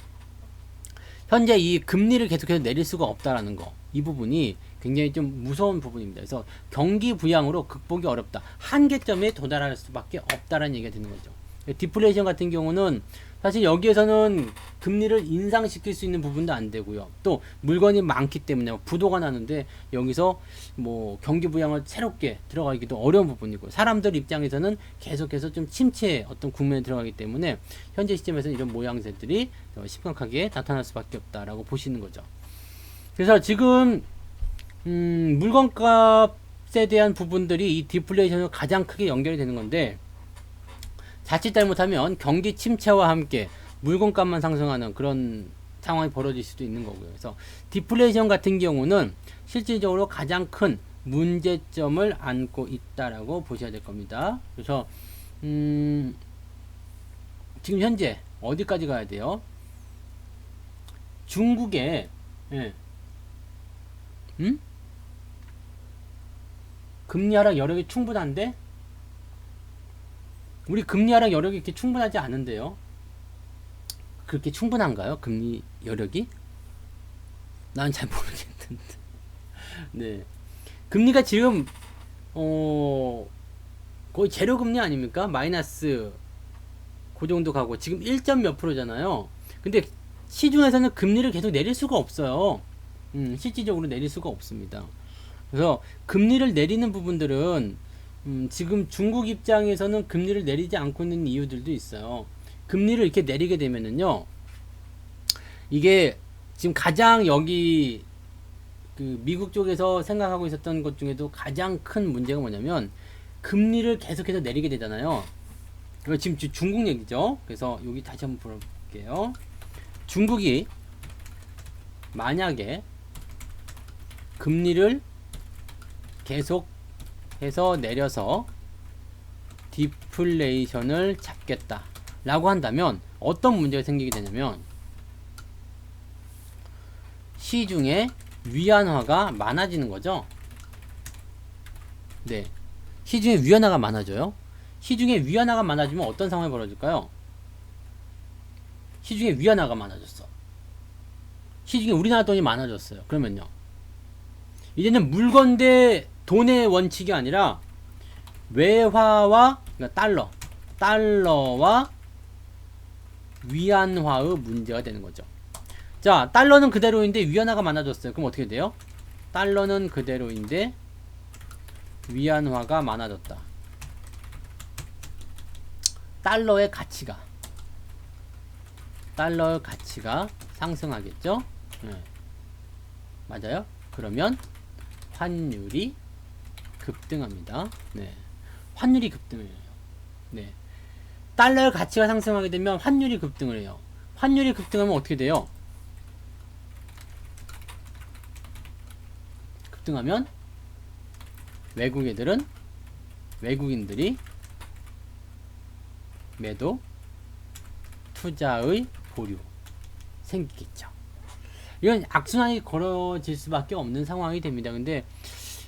현재 이 금리를 계속해서 내릴 수가 없다라는 거, 이 부분이 굉장히 좀 무서운 부분입니다. 그래서 경기 부양으로 극복이 어렵다, 한계점에 도달할 수밖에 없다라는 얘기가 되는 거죠. 디플레이션 같은 경우는 사실 여기에서는 금리를 인상시킬 수 있는 부분도 안 되고요. 또 물건이 많기 때문에 부도가 나는데 여기서 뭐 경기 부양을 새롭게 들어가기도 어려운 부분이고, 사람들 입장에서는 계속해서 좀 침체의 어떤 국면에 들어가기 때문에 현재 시점에서 이런 모양새들이 심각하게 나타날 수밖에 없다라고 보시는 거죠. 그래서 지금 물건값에 대한 부분들이 이 디플레이션으로 가장 크게 연결이 되는 건데, 자칫 잘못하면 경기 침체와 함께 물건값만 상승하는 그런 상황이 벌어질 수도 있는 거고요. 그래서 디플레이션 같은 경우는 실질적으로 가장 큰 문제점을 안고 있다라고 보셔야 될 겁니다. 그래서 지금 현재 어디까지 가야 돼요? 중국에 금리 하락 여력이 충분한데 우리 금리 하락 여력이 이렇게 충분하지 않은데요. 그렇게 충분한가요? 금리 여력이? 난 잘 모르겠는데. 네. 금리가 지금 거의 제로 금리 아닙니까? 마이너스 그 정도 가고 지금 1점 몇 프로잖아요. 근데 시중에서는 금리를 계속 내릴 수가 없어요. 실질적으로 내릴 수가 없습니다. 그래서 금리를 내리는 부분들은 지금 중국 입장에서는 금리를 내리지 않고 있는 이유들도 있어요. 금리를 이렇게 내리게 되면은요, 이게 지금 가장 여기 그 미국 쪽에서 생각하고 있었던 것 중에도 가장 큰 문제가 뭐냐면 금리를 계속해서 내리게 되잖아요. 이거 지금 중국 얘기죠. 그래서 여기 다시 한번 볼게요. 중국이 만약에 금리를 계속해서 내려서 디플레이션을 잡겠다 라고 한다면 어떤 문제가 생기게 되냐면 시중에 위안화가 많아지는 거죠. 네, 시중에 위안화가 많아져요. 시중에 위안화가 많아지면 어떤 상황이 벌어질까요? 시중에 위안화가 많아졌어. 시중에 우리나라 돈이 많아졌어요. 그러면요, 이제는 물건 대 돈의 원칙이 아니라 외화와, 그러니까 달러와 위안화의 문제가 되는 거죠. 자, 달러는 그대로인데 위안화가 많아졌어요. 그럼 어떻게 돼요? 달러는 그대로인데 위안화가 많아졌다. 달러의 가치가 상승하겠죠? 네. 맞아요? 그러면 환율이 급등합니다. 네. 환율이 급등을 해요. 네. 달러의 가치가 상승하게 되면 환율이 급등을 해요. 환율이 급등하면 어떻게 돼요? 급등하면 외국인들이 매도, 투자의 보류 생기겠죠. 이건 악순환이 걸어질 수밖에 없는 상황이 됩니다. 근데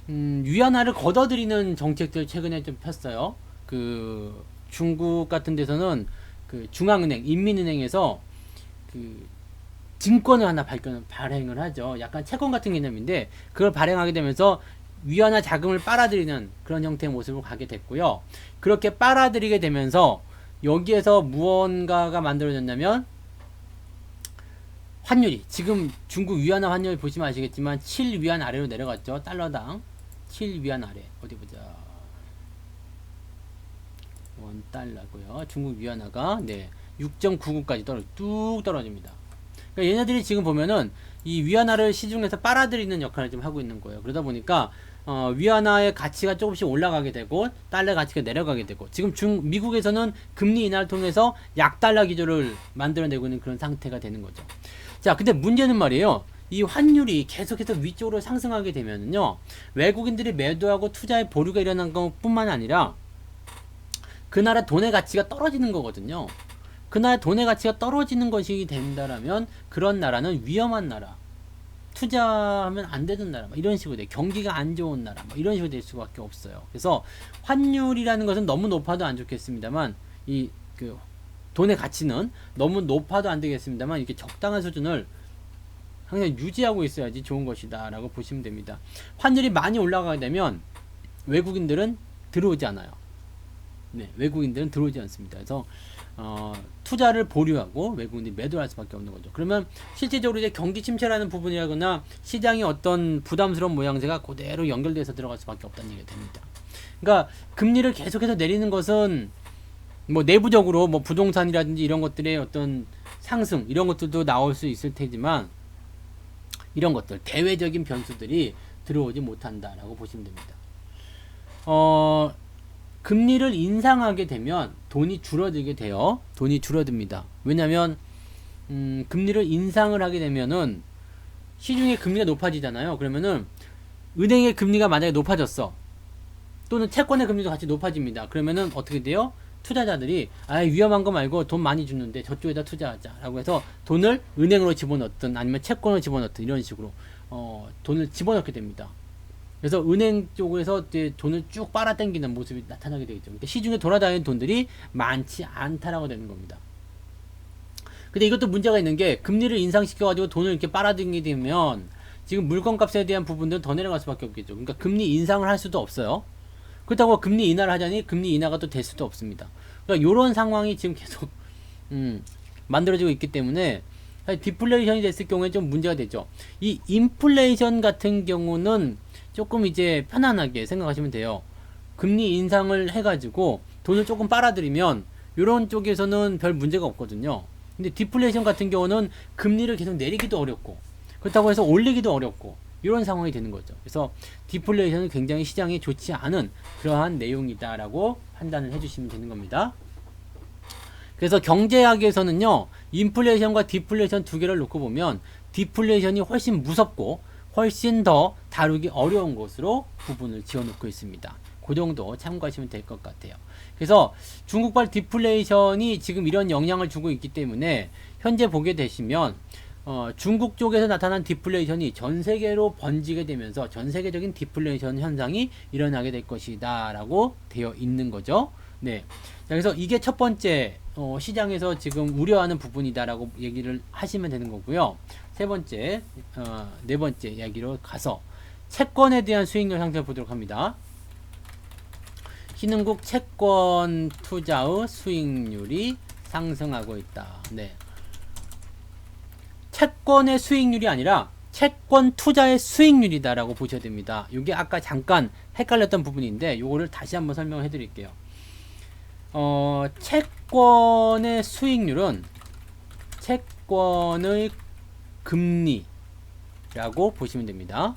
위안화를 걷어들이는 정책들 최근에 좀 폈어요. 그 중국 같은 데서는 그 중앙은행, 인민은행에서 그 증권을 하나 발행을 하죠. 약간 채권 같은 개념인데 그걸 발행하게 되면서 위안화 자금을 빨아들이는 그런 형태의 모습을 가게 됐고요. 그렇게 빨아들이게 되면서 여기에서 무언가가 만들어졌냐면 환율이 지금 중국 위안화 환율 보시면 아시겠지만 7위안 아래로 내려갔죠. 달러당 7위안 아래. 어디 보자. $1고요. 중국 위안화가 6.99까지 뚝 떨어집니다. 그러니까 얘네들이 지금 보면은 이 위안화를 시중에서 빨아들이는 역할을 좀 하고 있는 거예요. 그러다 보니까 위안화의 가치가 조금씩 올라가게 되고 달러 가치가 내려가게 되고 지금 미국에서는 금리 인하를 통해서 약달러 기조를 만들어내고 있는 그런 상태가 되는 거죠. 자, 근데 문제는 말이에요. 이 환율이 계속해서 위쪽으로 상승하게 되면은요, 외국인들이 매도하고 투자의 보류가 일어난 것뿐만 아니라 그 나라 돈의 가치가 떨어지는 거거든요. 그 나라 돈의 가치가 떨어지는 것이 된다라면 그런 나라는 위험한 나라, 투자하면 안 되는 나라, 이런 식으로 돼. 경기가 안 좋은 나라, 이런 식으로 될 수밖에 없어요. 그래서 환율이라는 것은 너무 높아도 안 좋겠습니다만, 이 그 돈의 가치는 너무 높아도 안 되겠습니다만, 이렇게 적당한 수준을 항상 유지하고 있어야지 좋은 것이다라고 보시면 됩니다. 환율이 많이 올라가게 되면 외국인들은 들어오지 않아요. 네, 외국인들은 들어오지 않습니다. 그래서 투자를 보류하고 외국인들이 매도할 수밖에 없는 거죠. 그러면 실제적으로 이제 경기 침체라는 부분이라거나 시장이 어떤 부담스러운 모양새가 그대로 연결돼서 들어갈 수밖에 없다는 얘기가 됩니다. 그러니까 금리를 계속해서 내리는 것은 뭐 내부적으로 뭐 부동산이라든지 이런 것들의 어떤 상승 이런 것들도 나올 수 있을 테지만 이런 것들 대외적인 변수들이 들어오지 못한다라고 보시면 됩니다. 금리를 인상하게 되면 돈이 줄어들게 돼요. 돈이 줄어듭니다. 왜냐면 금리를 인상을 하게 되면은 시중의 금리가 높아지잖아요. 그러면은 은행의 금리가 만약에 높아졌어. 또는 채권의 금리도 같이 높아집니다. 그러면은 어떻게 돼요? 투자자들이 위험한 거 말고 돈 많이 주는데 저쪽에다 투자하자 라고 해서 돈을 은행으로 집어넣든 아니면 채권을 집어넣든 이런 식으로 돈을 집어넣게 됩니다. 그래서 은행 쪽에서 이제 돈을 쭉 빨아당기는 모습이 나타나게 되겠죠. 그러니까 시중에 돌아다니는 돈들이 많지 않다라고 되는 겁니다. 근데 이것도 문제가 있는 게 금리를 인상시켜가지고 돈을 이렇게 빨아들이게 되면 지금 물건값에 대한 부분들은 더 내려갈 수밖에 없겠죠. 그러니까 금리 인상을 할 수도 없어요. 그렇다고 금리 인하를 하자니 금리 인하가 또 될 수도 없습니다. 그러니까 이런 상황이 지금 계속 만들어지고 있기 때문에 디플레이션이 됐을 경우에 좀 문제가 되죠. 이 인플레이션 같은 경우는 조금 이제 편안하게 생각하시면 돼요. 금리 인상을 해가지고 돈을 조금 빨아들이면 이런 쪽에서는 별 문제가 없거든요. 근데 디플레이션 같은 경우는 금리를 계속 내리기도 어렵고 그렇다고 해서 올리기도 어렵고 이런 상황이 되는 거죠. 그래서 디플레이션은 굉장히 시장이 좋지 않은 그러한 내용이다라고 판단을 해주시면 되는 겁니다. 그래서 경제학에서는요, 인플레이션과 디플레이션 두 개를 놓고 보면 디플레이션이 훨씬 무섭고 훨씬 더 다루기 어려운 것으로 부분을 지어놓고 있습니다. 그 정도 참고하시면 될 것 같아요. 그래서 중국발 디플레이션이 지금 이런 영향을 주고 있기 때문에 현재 보게 되시면 중국 쪽에서 나타난 디플레이션이 전 세계로 번지게 되면서 전 세계적인 디플레이션 현상이 일어나게 될 것이다 라고 되어 있는 거죠. 네. 자, 그래서 이게 첫 번째 시장에서 지금 우려하는 부분이다 라고 얘기를 하시면 되는 거고요. 세 번째, 네 번째 이야기로 가서 채권에 대한 수익률 상태를 보도록 합니다. 신흥국 채권 투자의 수익률이 상승하고 있다. 네. 채권의 수익률이 아니라 채권 투자의 수익률이다라고 보셔야 됩니다. 이게 아까 잠깐 헷갈렸던 부분인데 요거를 다시 한번 설명을 해드릴게요. 채권의 수익률은 채권의 금리라고 보시면 됩니다.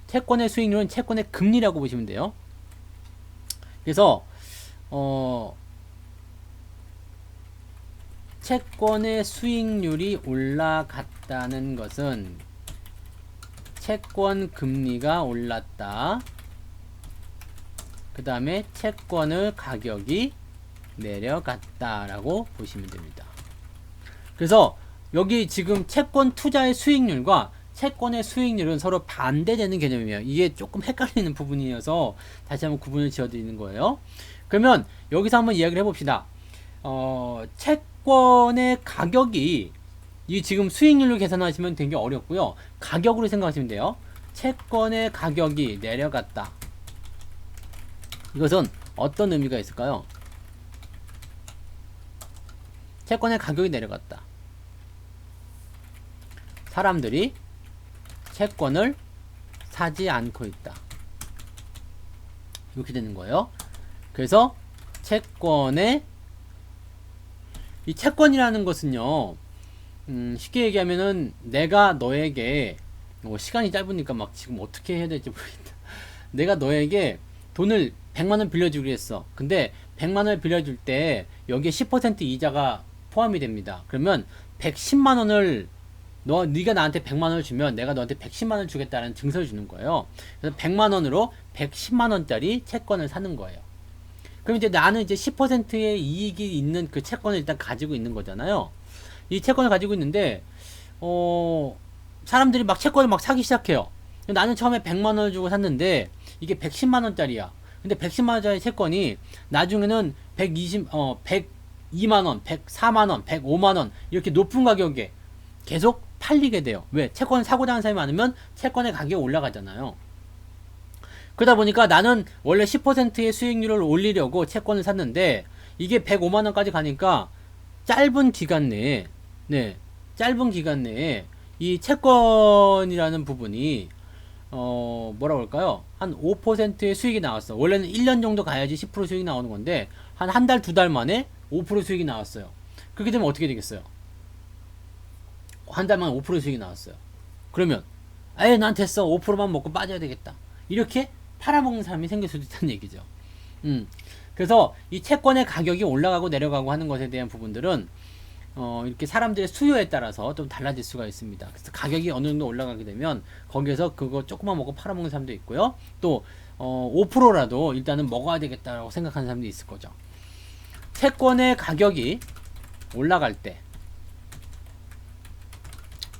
채권의 수익률은 채권의 금리라고 보시면 돼요. 그래서 채권의 수익률이 올라갔다는 것은 채권 금리가 올랐다. 그 다음에 채권의 가격이 내려갔다라고 보시면 됩니다. 그래서 여기 지금 채권 투자의 수익률과 채권의 수익률은 서로 반대되는 개념이에요. 이게 조금 헷갈리는 부분이어서 다시 한번 구분을 지어드리는 거예요. 그러면 여기서 한번 이야기를 해봅시다. 채권의 가격이 이 지금 수익률로 계산하시면 되게 어렵고요. 가격으로 생각하시면 돼요. 채권의 가격이 내려갔다. 이것은 어떤 의미가 있을까요? 채권의 가격이 내려갔다. 사람들이 채권을 사지 않고 있다. 이렇게 되는 거예요. 그래서 이 채권이라는 것은요, 쉽게 얘기하면은 내가 너에게, 시간이 짧으니까 막 지금 어떻게 해야 될지 모르겠다. 내가 너에게 돈을 100만원 빌려주기로 했어. 근데 100만원을 빌려줄 때 여기에 10% 이자가 포함이 됩니다. 그러면 110만원을 네가 나한테 100만원을 주면 내가 너한테 110만원을 주겠다는 증서를 주는 거예요. 그래서 100만원으로 110만원짜리 채권을 사는 거예요. 그럼 이제 나는 이제 10%의 이익이 있는 그 채권을 일단 가지고 있는 거잖아요. 이 채권을 가지고 있는데, 사람들이 막 채권을 막 사기 시작해요. 나는 처음에 100만원을 주고 샀는데, 이게 110만원짜리야. 근데 110만원짜리 채권이 나중에는 102만원, 104만원, 105만원, 이렇게 높은 가격에 계속 팔리게 돼요. 왜? 채권을 사고자 하는 사람이 많으면 채권의 가격이 올라가잖아요. 그러다 보니까 나는 원래 10%의 수익률을 올리려고 채권을 샀는데 이게 105만원까지 가니까 짧은 기간 내에 이 채권이라는 부분이 뭐라고 할까요? 한 5%의 수익이 나왔어. 원래는 1년 정도 가야지 10% 수익이 나오는 건데 한 달, 두 달 만에 5% 수익이 나왔어요. 그렇게 되면 어떻게 되겠어요? 한 달 만에 5% 수익이 나왔어요. 그러면 난 됐어. 5%만 먹고 빠져야 되겠다. 이렇게 팔아먹는 사람이 생길 수도 있다는 얘기죠. 그래서 이 채권의 가격이 올라가고 내려가고 하는 것에 대한 부분들은 이렇게 사람들의 수요에 따라서 좀 달라질 수가 있습니다. 그래서 가격이 어느 정도 올라가게 되면 거기에서 그거 조금만 먹고 팔아먹는 사람도 있고요. 또 5%라도 일단은 먹어야 되겠다라고 생각하는 사람도 있을 거죠. 채권의 가격이 올라갈 때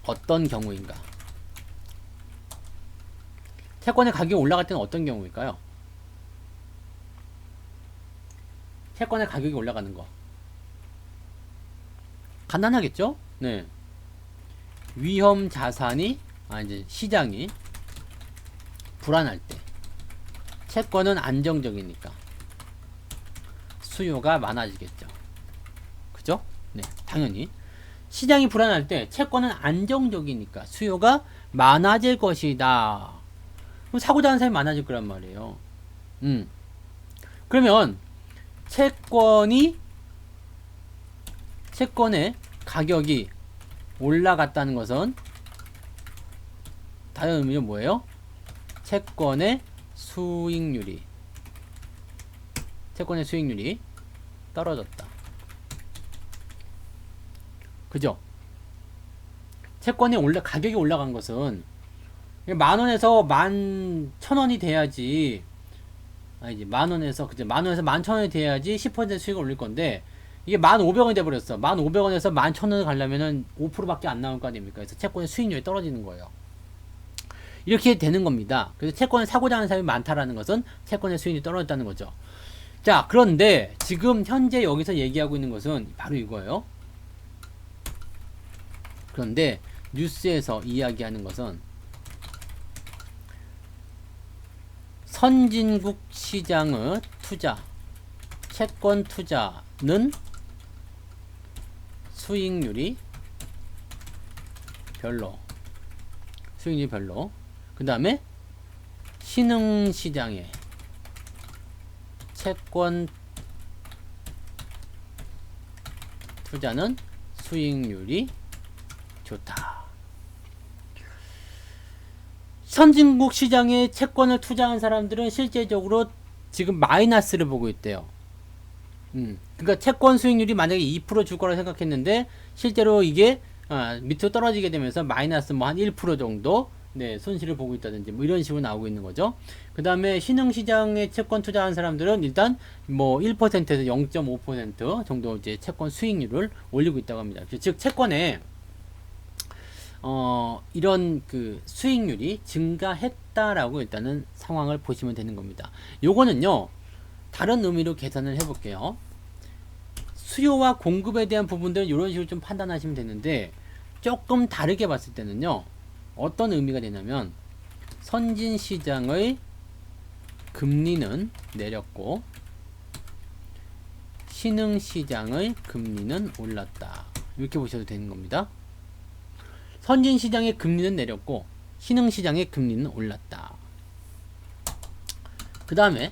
어떤 경우인가? 채권의 가격이 올라갈 때는 어떤 경우일까요? 채권의 가격이 올라가는 거. 간단하겠죠? 네. 위험 자산이, 이제 시장이 불안할 때. 채권은 안정적이니까. 수요가 많아지겠죠. 그죠? 네. 당연히. 시장이 불안할 때 채권은 안정적이니까 수요가 많아질 것이다. 그럼 사고자 하는 사람이 많아질 거란 말이에요. 그러면 채권의 가격이 올라갔다는 것은 다른 의미로 뭐예요? 채권의 수익률이 떨어졌다. 그죠? 채권이 가격이 올라간 것은 10,000원에서 11,000원이 돼야지, 아니지, 10,000원에서 11,000원이 돼야지 10% 수익을 올릴 건데, 이게 1,500원이 돼버렸어. 1,500원에서 11,000원을 가려면은 5%밖에 안 나올 거 아닙니까? 그래서 채권의 수익률이 떨어지는 거예요. 이렇게 되는 겁니다. 그래서 채권을 사고자 하는 사람이 많다라는 것은 채권의 수익률이 떨어졌다는 거죠. 자, 그런데 지금 현재 여기서 얘기하고 있는 것은 바로 이거예요. 그런데 뉴스에서 이야기하는 것은 선진국 시장의 채권 투자는 수익률이 별로. 그 다음에 신흥시장의 채권 투자는 수익률이 좋다. 선진국 시장에 채권을 투자한 사람들은 실제적으로 지금 마이너스를 보고 있대요. 그러니까 채권 수익률이 만약에 2% 줄 거라 생각했는데 실제로 이게 밑으로 떨어지게 되면서 마이너스 한 1% 정도 손실을 보고 있다든지 이런 식으로 나오고 있는 거죠. 그 다음에 신흥시장에 채권 투자한 사람들은 일단 1%에서 0.5% 정도 이제 채권 수익률을 올리고 있다고 합니다. 즉 채권에 이런 그 수익률이 증가했다라고 일단은 상황을 보시면 되는 겁니다. 요거는요, 다른 의미로 계산을 해볼게요. 수요와 공급에 대한 부분들은 이런 식으로 좀 판단하시면 되는데, 조금 다르게 봤을 때는요, 어떤 의미가 되냐면, 선진시장의 금리는 내렸고, 신흥시장의 금리는 올랐다. 이렇게 보셔도 되는 겁니다. 선진시장의 금리는 내렸고, 신흥시장의 금리는 올랐다. 그 다음에요.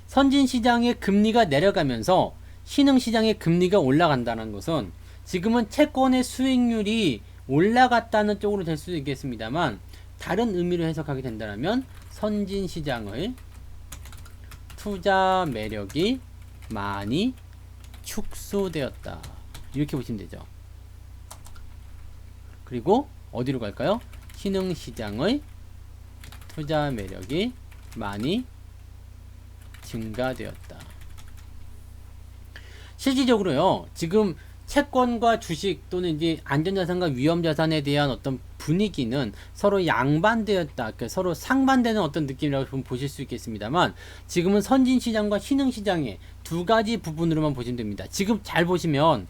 선진시장의 금리가 내려가면서 신흥시장의 금리가 올라간다는 것은 지금은 채권의 수익률이 올라갔다는 쪽으로 될 수도 있겠습니다만, 다른 의미로 해석하게 된다면 선진시장의 투자 매력이 많이 축소되었다. 이렇게 보시면 되죠. 그리고 어디로 갈까요? 신흥시장의 투자 매력이 많이 증가되었다. 실질적으로요, 지금 채권과 주식 또는 이제 안전자산과 위험자산에 대한 어떤 분위기는 서로 양반되었다. 그러니까 서로 상반되는 어떤 느낌이라고 보실 수 있겠습니다만, 지금은 선진시장과 신흥시장의 두 가지 부분으로만 보시면 됩니다. 지금 잘 보시면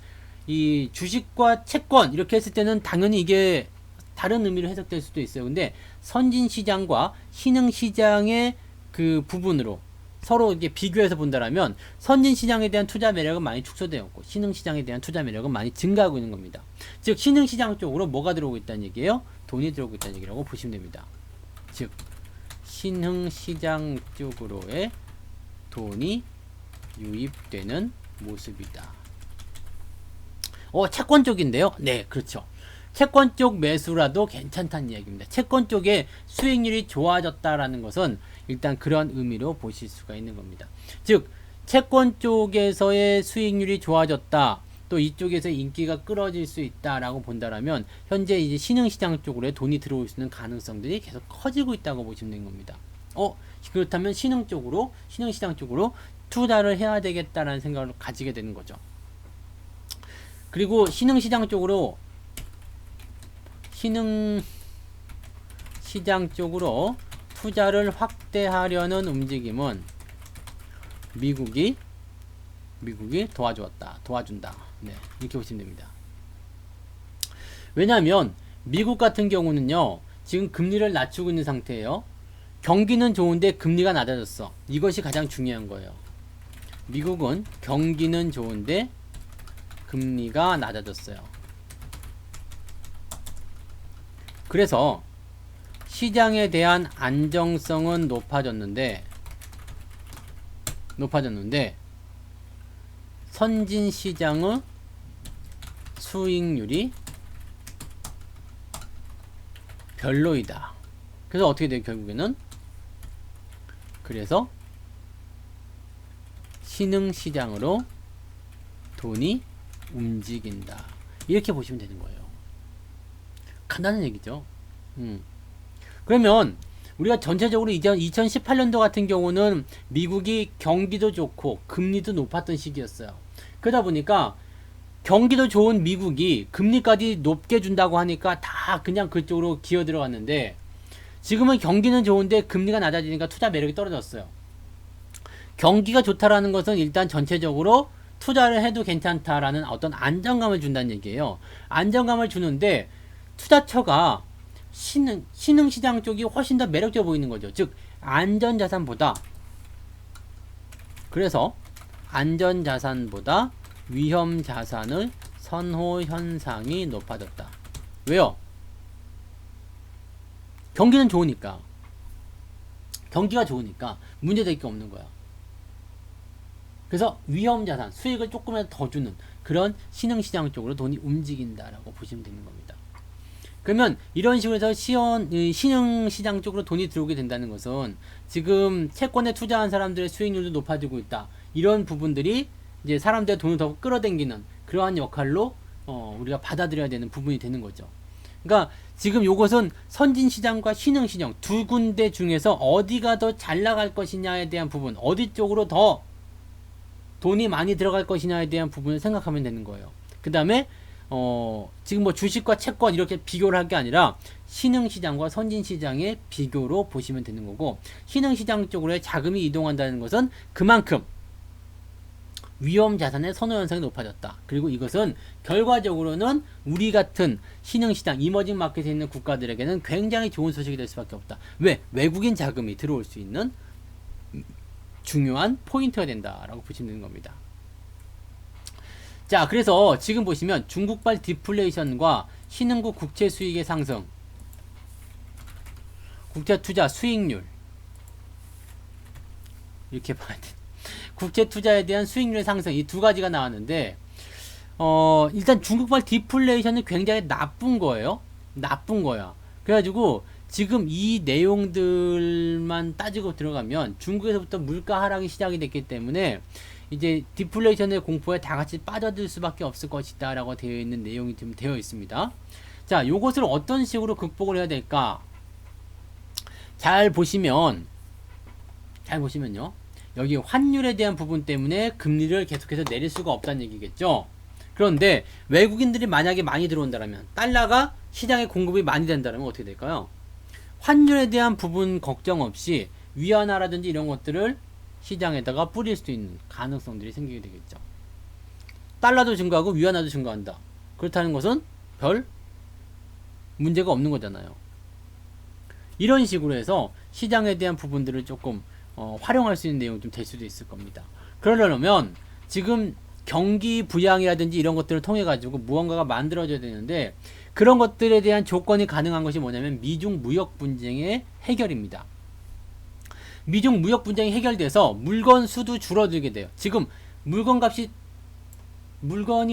이 주식과 채권 이렇게 했을 때는 당연히 이게 다른 의미로 해석될 수도 있어요. 근데 선진시장과 신흥시장의 그 부분으로 서로 이게 비교해서 본다라면 선진시장에 대한 투자 매력은 많이 축소되었고 신흥시장에 대한 투자 매력은 많이 증가하고 있는 겁니다. 즉 신흥시장 쪽으로 뭐가 들어오고 있다는 얘기예요? 돈이 들어오고 있다는 얘기라고 보시면 됩니다. 즉 신흥시장 쪽으로의 돈이 유입되는 모습이다. 채권 쪽인데요. 네, 그렇죠. 채권 쪽 매수라도 괜찮다는 이야기입니다. 채권 쪽에 수익률이 좋아졌다라는 것은 일단 그런 의미로 보실 수가 있는 겁니다. 즉 채권 쪽에서의 수익률이 좋아졌다, 또 이쪽에서 인기가 끌어질 수 있다라고 본다라면 현재 이제 신흥시장 쪽으로 돈이 들어올 수 있는 가능성들이 계속 커지고 있다고 보시면 되는 겁니다. 그렇다면 신흥시장 쪽으로 투자를 해야 되겠다라는 생각을 가지게 되는 거죠. 그리고 신흥시장 신흥 시장 쪽으로 투자를 확대하려는 움직임은 미국이 도와준다. 네, 이렇게 보시면 됩니다. 왜냐하면 미국 같은 경우는요, 지금 금리를 낮추고 있는 상태예요. 경기는 좋은데 금리가 낮아졌어. 이것이 가장 중요한 거예요. 미국은 경기는 좋은데 금리가 낮아졌어요. 그래서 시장에 대한 안정성은 높아졌는데 선진 시장의 수익률이 별로이다. 그래서 어떻게 돼요? 결국에는 그래서 신흥 시장으로 돈이 움직인다. 이렇게 보시면 되는 거예요. 간단한 얘기죠. 그러면 우리가 전체적으로 2018년도 같은 경우는 미국이 경기도 좋고 금리도 높았던 시기였어요. 그러다 보니까 경기도 좋은 미국이 금리까지 높게 준다고 하니까 다 그냥 그쪽으로 기어 들어갔는데, 지금은 경기는 좋은데 금리가 낮아지니까 투자 매력이 떨어졌어요. 경기가 좋다라는 것은 일단 전체적으로 투자를 해도 괜찮다라는 어떤 안정감을 준다는 얘기예요. 안정감을 주는데 투자처가 신흥시장 쪽이 훨씬 더 매력적으로 보이는 거죠. 즉 안전자산보다, 그래서 안전자산보다 위험자산의 선호 현상이 높아졌다. 왜요? 경기는 좋으니까, 경기가 좋으니까 문제될 게 없는 거야. 그래서 위험자산, 수익을 조금이라도 더 주는 그런 신흥시장 쪽으로 돈이 움직인다라고 보시면 되는 겁니다. 그러면 이런 식으로 해서 신흥시장 쪽으로 돈이 들어오게 된다는 것은 지금 채권에 투자한 사람들의 수익률도 높아지고 있다. 이런 부분들이 이제 사람들의 돈을 더 끌어당기는 그러한 역할로 우리가 받아들여야 되는 부분이 되는 거죠. 그러니까 지금 요것은 선진시장과 신흥시장 두 군데 중에서 어디가 더 잘 나갈 것이냐에 대한 부분, 어디 쪽으로 더 돈이 많이 들어갈 것이냐에 대한 부분을 생각하면 되는 거예요. 그 다음에 지금 뭐 주식과 채권 이렇게 비교를 할 게 아니라 신흥시장과 선진시장의 비교로 보시면 되는 거고, 신흥시장 쪽으로의 자금이 이동한다는 것은 그만큼 위험자산의 선호 현상이 높아졌다. 그리고 이것은 결과적으로는 우리 같은 신흥시장, 이머징 마켓에 있는 국가들에게는 굉장히 좋은 소식이 될 수밖에 없다. 왜? 외국인 자금이 들어올 수 있는 중요한 포인트가 된다라고 보시면 되는 겁니다. 자, 그래서 지금 보시면 중국발 디플레이션과 신흥국 국채 수익의 상승, 국채 투자 수익률, 이렇게 봐야 돼. 국채 투자에 대한 수익률의 상승, 이 두 가지가 나왔는데, 일단 중국발 디플레이션은 굉장히 나쁜 거예요. 나쁜 거야. 그래가지고 지금 이 내용들만 따지고 들어가면 중국에서부터 물가 하락이 시작이 됐기 때문에 이제 디플레이션의 공포에 다 같이 빠져들 수밖에 없을 것이다 라고 되어 있는 내용이 좀 되어 있습니다. 자, 요것을 어떤 식으로 극복을 해야 될까? 잘 보시면요, 여기 환율에 대한 부분 때문에 금리를 계속해서 내릴 수가 없다는 얘기겠죠. 그런데 외국인들이 만약에 많이 들어온다면, 달러가 시장에 공급이 많이 된다면 어떻게 될까요? 환율에 대한 부분 걱정 없이 위안화라든지 이런 것들을 시장에다가 뿌릴 수 있는 가능성들이 생기게 되겠죠. 달러도 증가하고 위안화도 증가한다. 그렇다는 것은 별 문제가 없는 거잖아요. 이런 식으로 해서 시장에 대한 부분들을 조금 활용할 수 있는 내용이 좀 될 수도 있을 겁니다. 그러려면 지금 경기 부양이라든지 이런 것들을 통해 가지고 무언가가 만들어져야 되는데, 그런 것들에 대한 조건이 가능한 것이 뭐냐면 미중 무역 분쟁의 해결입니다. 미중 무역 분쟁이 해결돼서 물건 수도 줄어들게 돼요. 지금 물건이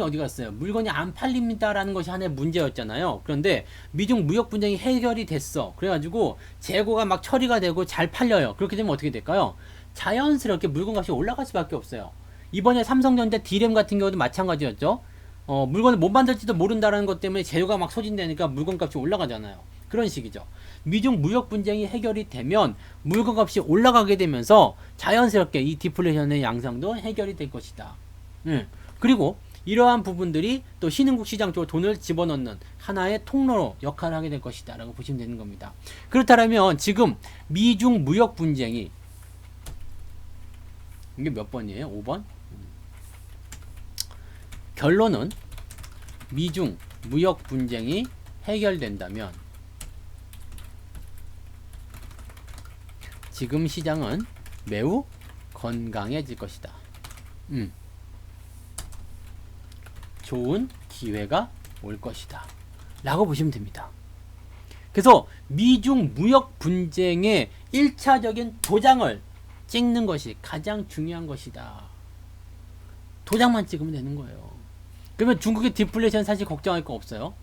어디 갔어요? 물건이 안 팔립니다라는 것이 하나의 문제였잖아요. 그런데 미중 무역 분쟁이 해결이 됐어. 그래가지고 재고가 막 처리가 되고 잘 팔려요. 그렇게 되면 어떻게 될까요? 자연스럽게 물건값이 올라갈 수밖에 없어요. 이번에 삼성전자 D램 같은 경우도 마찬가지였죠. 물건을 못 만들지도 모른다는 것 때문에 재료가 막 소진되니까 물건값이 올라가잖아요. 그런 식이죠. 미중 무역 분쟁이 해결이 되면 물건값이 올라가게 되면서 자연스럽게 이 디플레이션의 양상도 해결이 될 것이다. 그리고 이러한 부분들이 또 신흥국 시장 쪽으로 돈을 집어넣는 하나의 통로로 역할을 하게 될 것이다 라고 보시면 되는 겁니다. 그렇다면 지금 미중 무역 분쟁이 이게 몇 번이에요? 5번? 결론은 미중 무역 분쟁이 해결된다면 지금 시장은 매우 건강해질 것이다. 좋은 기회가 올 것이다 라고 보시면 됩니다. 그래서 미중 무역 분쟁의 1차적인 도장을 찍는 것이 가장 중요한 것이다. 도장만 찍으면 되는 거예요. 그러면 중국의 디플레이션 사실 걱정할 거 없어요.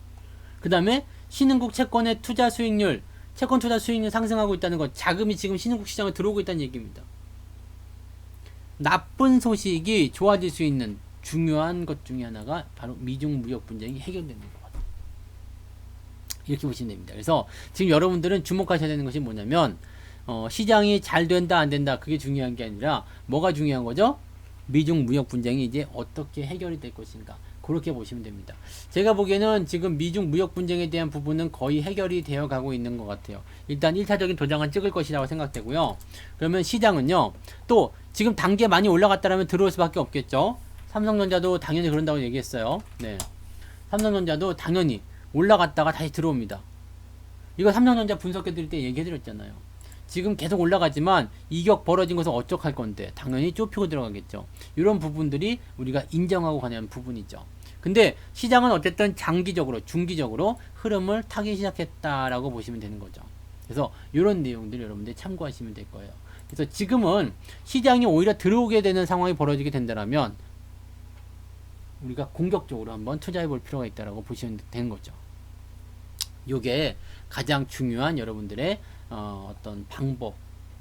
그 다음에 신흥국 채권의 투자 수익률, 채권 투자 수익률 상승하고 있다는 것, 자금이 지금 신흥국 시장에 들어오고 있다는 얘기입니다. 나쁜 소식이 좋아질 수 있는 중요한 것 중에 하나가 바로 미중 무역 분쟁이 해결되는 것. 이렇게 보시면 됩니다. 그래서 지금 여러분들은 주목하셔야 되는 것이 뭐냐면 시장이 잘 된다 안 된다 그게 중요한 게 아니라 뭐가 중요한 거죠? 미중 무역 분쟁이 이제 어떻게 해결이 될 것인가 그렇게 보시면 됩니다. 제가 보기에는 지금 미중 무역 분쟁에 대한 부분은 거의 해결이 되어 가고 있는 것 같아요. 일단 1차적인 도장은 찍을 것이라고 생각되고요. 그러면 시장은요 또 지금 단계 많이 올라갔다면 들어올 수밖에 없겠죠. 삼성전자도 당연히 그런다고 얘기했어요. 네, 삼성전자도 당연히 올라갔다가 다시 들어옵니다. 이거 삼성전자 분석해 드릴 때 얘기해 드렸잖아요. 지금 계속 올라가지만 이격 벌어진 것은 어떡할 건데 당연히 좁히고 들어가겠죠. 이런 부분들이 우리가 인정하고 가는 부분이죠. 근데 시장은 어쨌든 장기적으로 중기적으로 흐름을 타기 시작했다라고 보시면 되는 거죠. 그래서 이런 내용들 여러분들이 참고하시면 될 거예요. 그래서 지금은 시장이 오히려 들어오게 되는 상황이 벌어지게 된다면 우리가 공격적으로 한번 투자해 볼 필요가 있다라고 보시면 되는 거죠. 이게 가장 중요한 여러분들의 어떤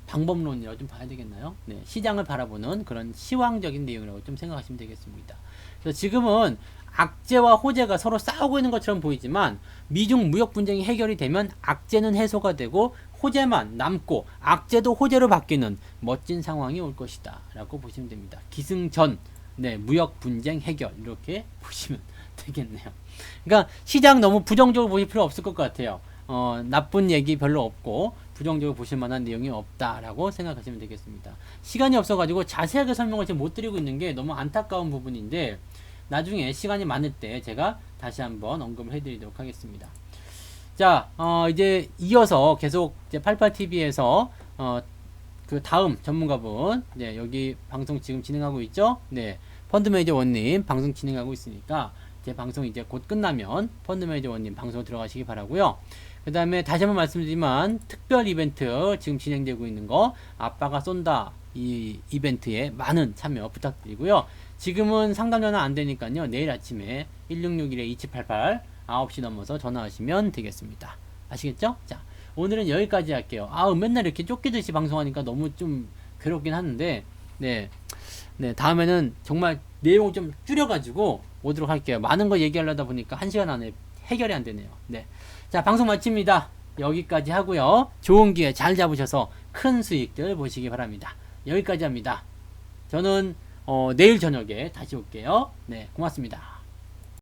방법론이라고 좀 봐야 되겠나요? 네, 시장을 바라보는 그런 시황적인 내용이라고 좀 생각하시면 되겠습니다. 그래서 지금은 악재와 호재가 서로 싸우고 있는 것처럼 보이지만 미중 무역 분쟁이 해결이 되면 악재는 해소가 되고 호재만 남고 악재도 호재로 바뀌는 멋진 상황이 올 것이다 라고 보시면 됩니다. 기승전 네, 무역 분쟁 해결 이렇게 보시면 되겠네요. 그러니까 시장 너무 부정적으로 보실 필요 없을 것 같아요. 나쁜 얘기 별로 없고 부정적으로 보실 만한 내용이 없다라고 생각하시면 되겠습니다. 시간이 없어가지고 자세하게 설명을 지금 못 드리고 있는 게 너무 안타까운 부분인데 나중에 시간이 많을 때 제가 다시 한번 언급을 해드리도록 하겠습니다. 자, 이제 이어서 계속 이제 88TV에서 그 다음 전문가분, 네, 여기 방송 지금 진행하고 있죠? 네, 펀드매니저 원님 방송 진행하고 있으니까 제 방송 이제 곧 끝나면 펀드매니저 원님 방송 들어가시기 바라고요. 그 다음에 다시 한번 말씀드리지만 특별 이벤트 지금 진행되고 있는 거 아빠가 쏜다 이 이벤트에 많은 참여 부탁드리고요. 지금은 상담 전화 안 되니까요. 내일 아침에 1661-2788 9시 넘어서 전화하시면 되겠습니다. 아시겠죠? 자, 오늘은 여기까지 할게요. 맨날 이렇게 쫓기듯이 방송하니까 너무 좀 괴롭긴 하는데, 네, 다음에는 정말 내용을 좀 줄여가지고 오도록 할게요. 많은 거 얘기하려다 보니까 1시간 안에 해결이 안 되네요. 네. 자, 방송 마칩니다. 여기까지 하고요. 좋은 기회 잘 잡으셔서 큰 수익들 보시기 바랍니다. 여기까지 합니다. 저는 내일 저녁에 다시 올게요. 네, 고맙습니다.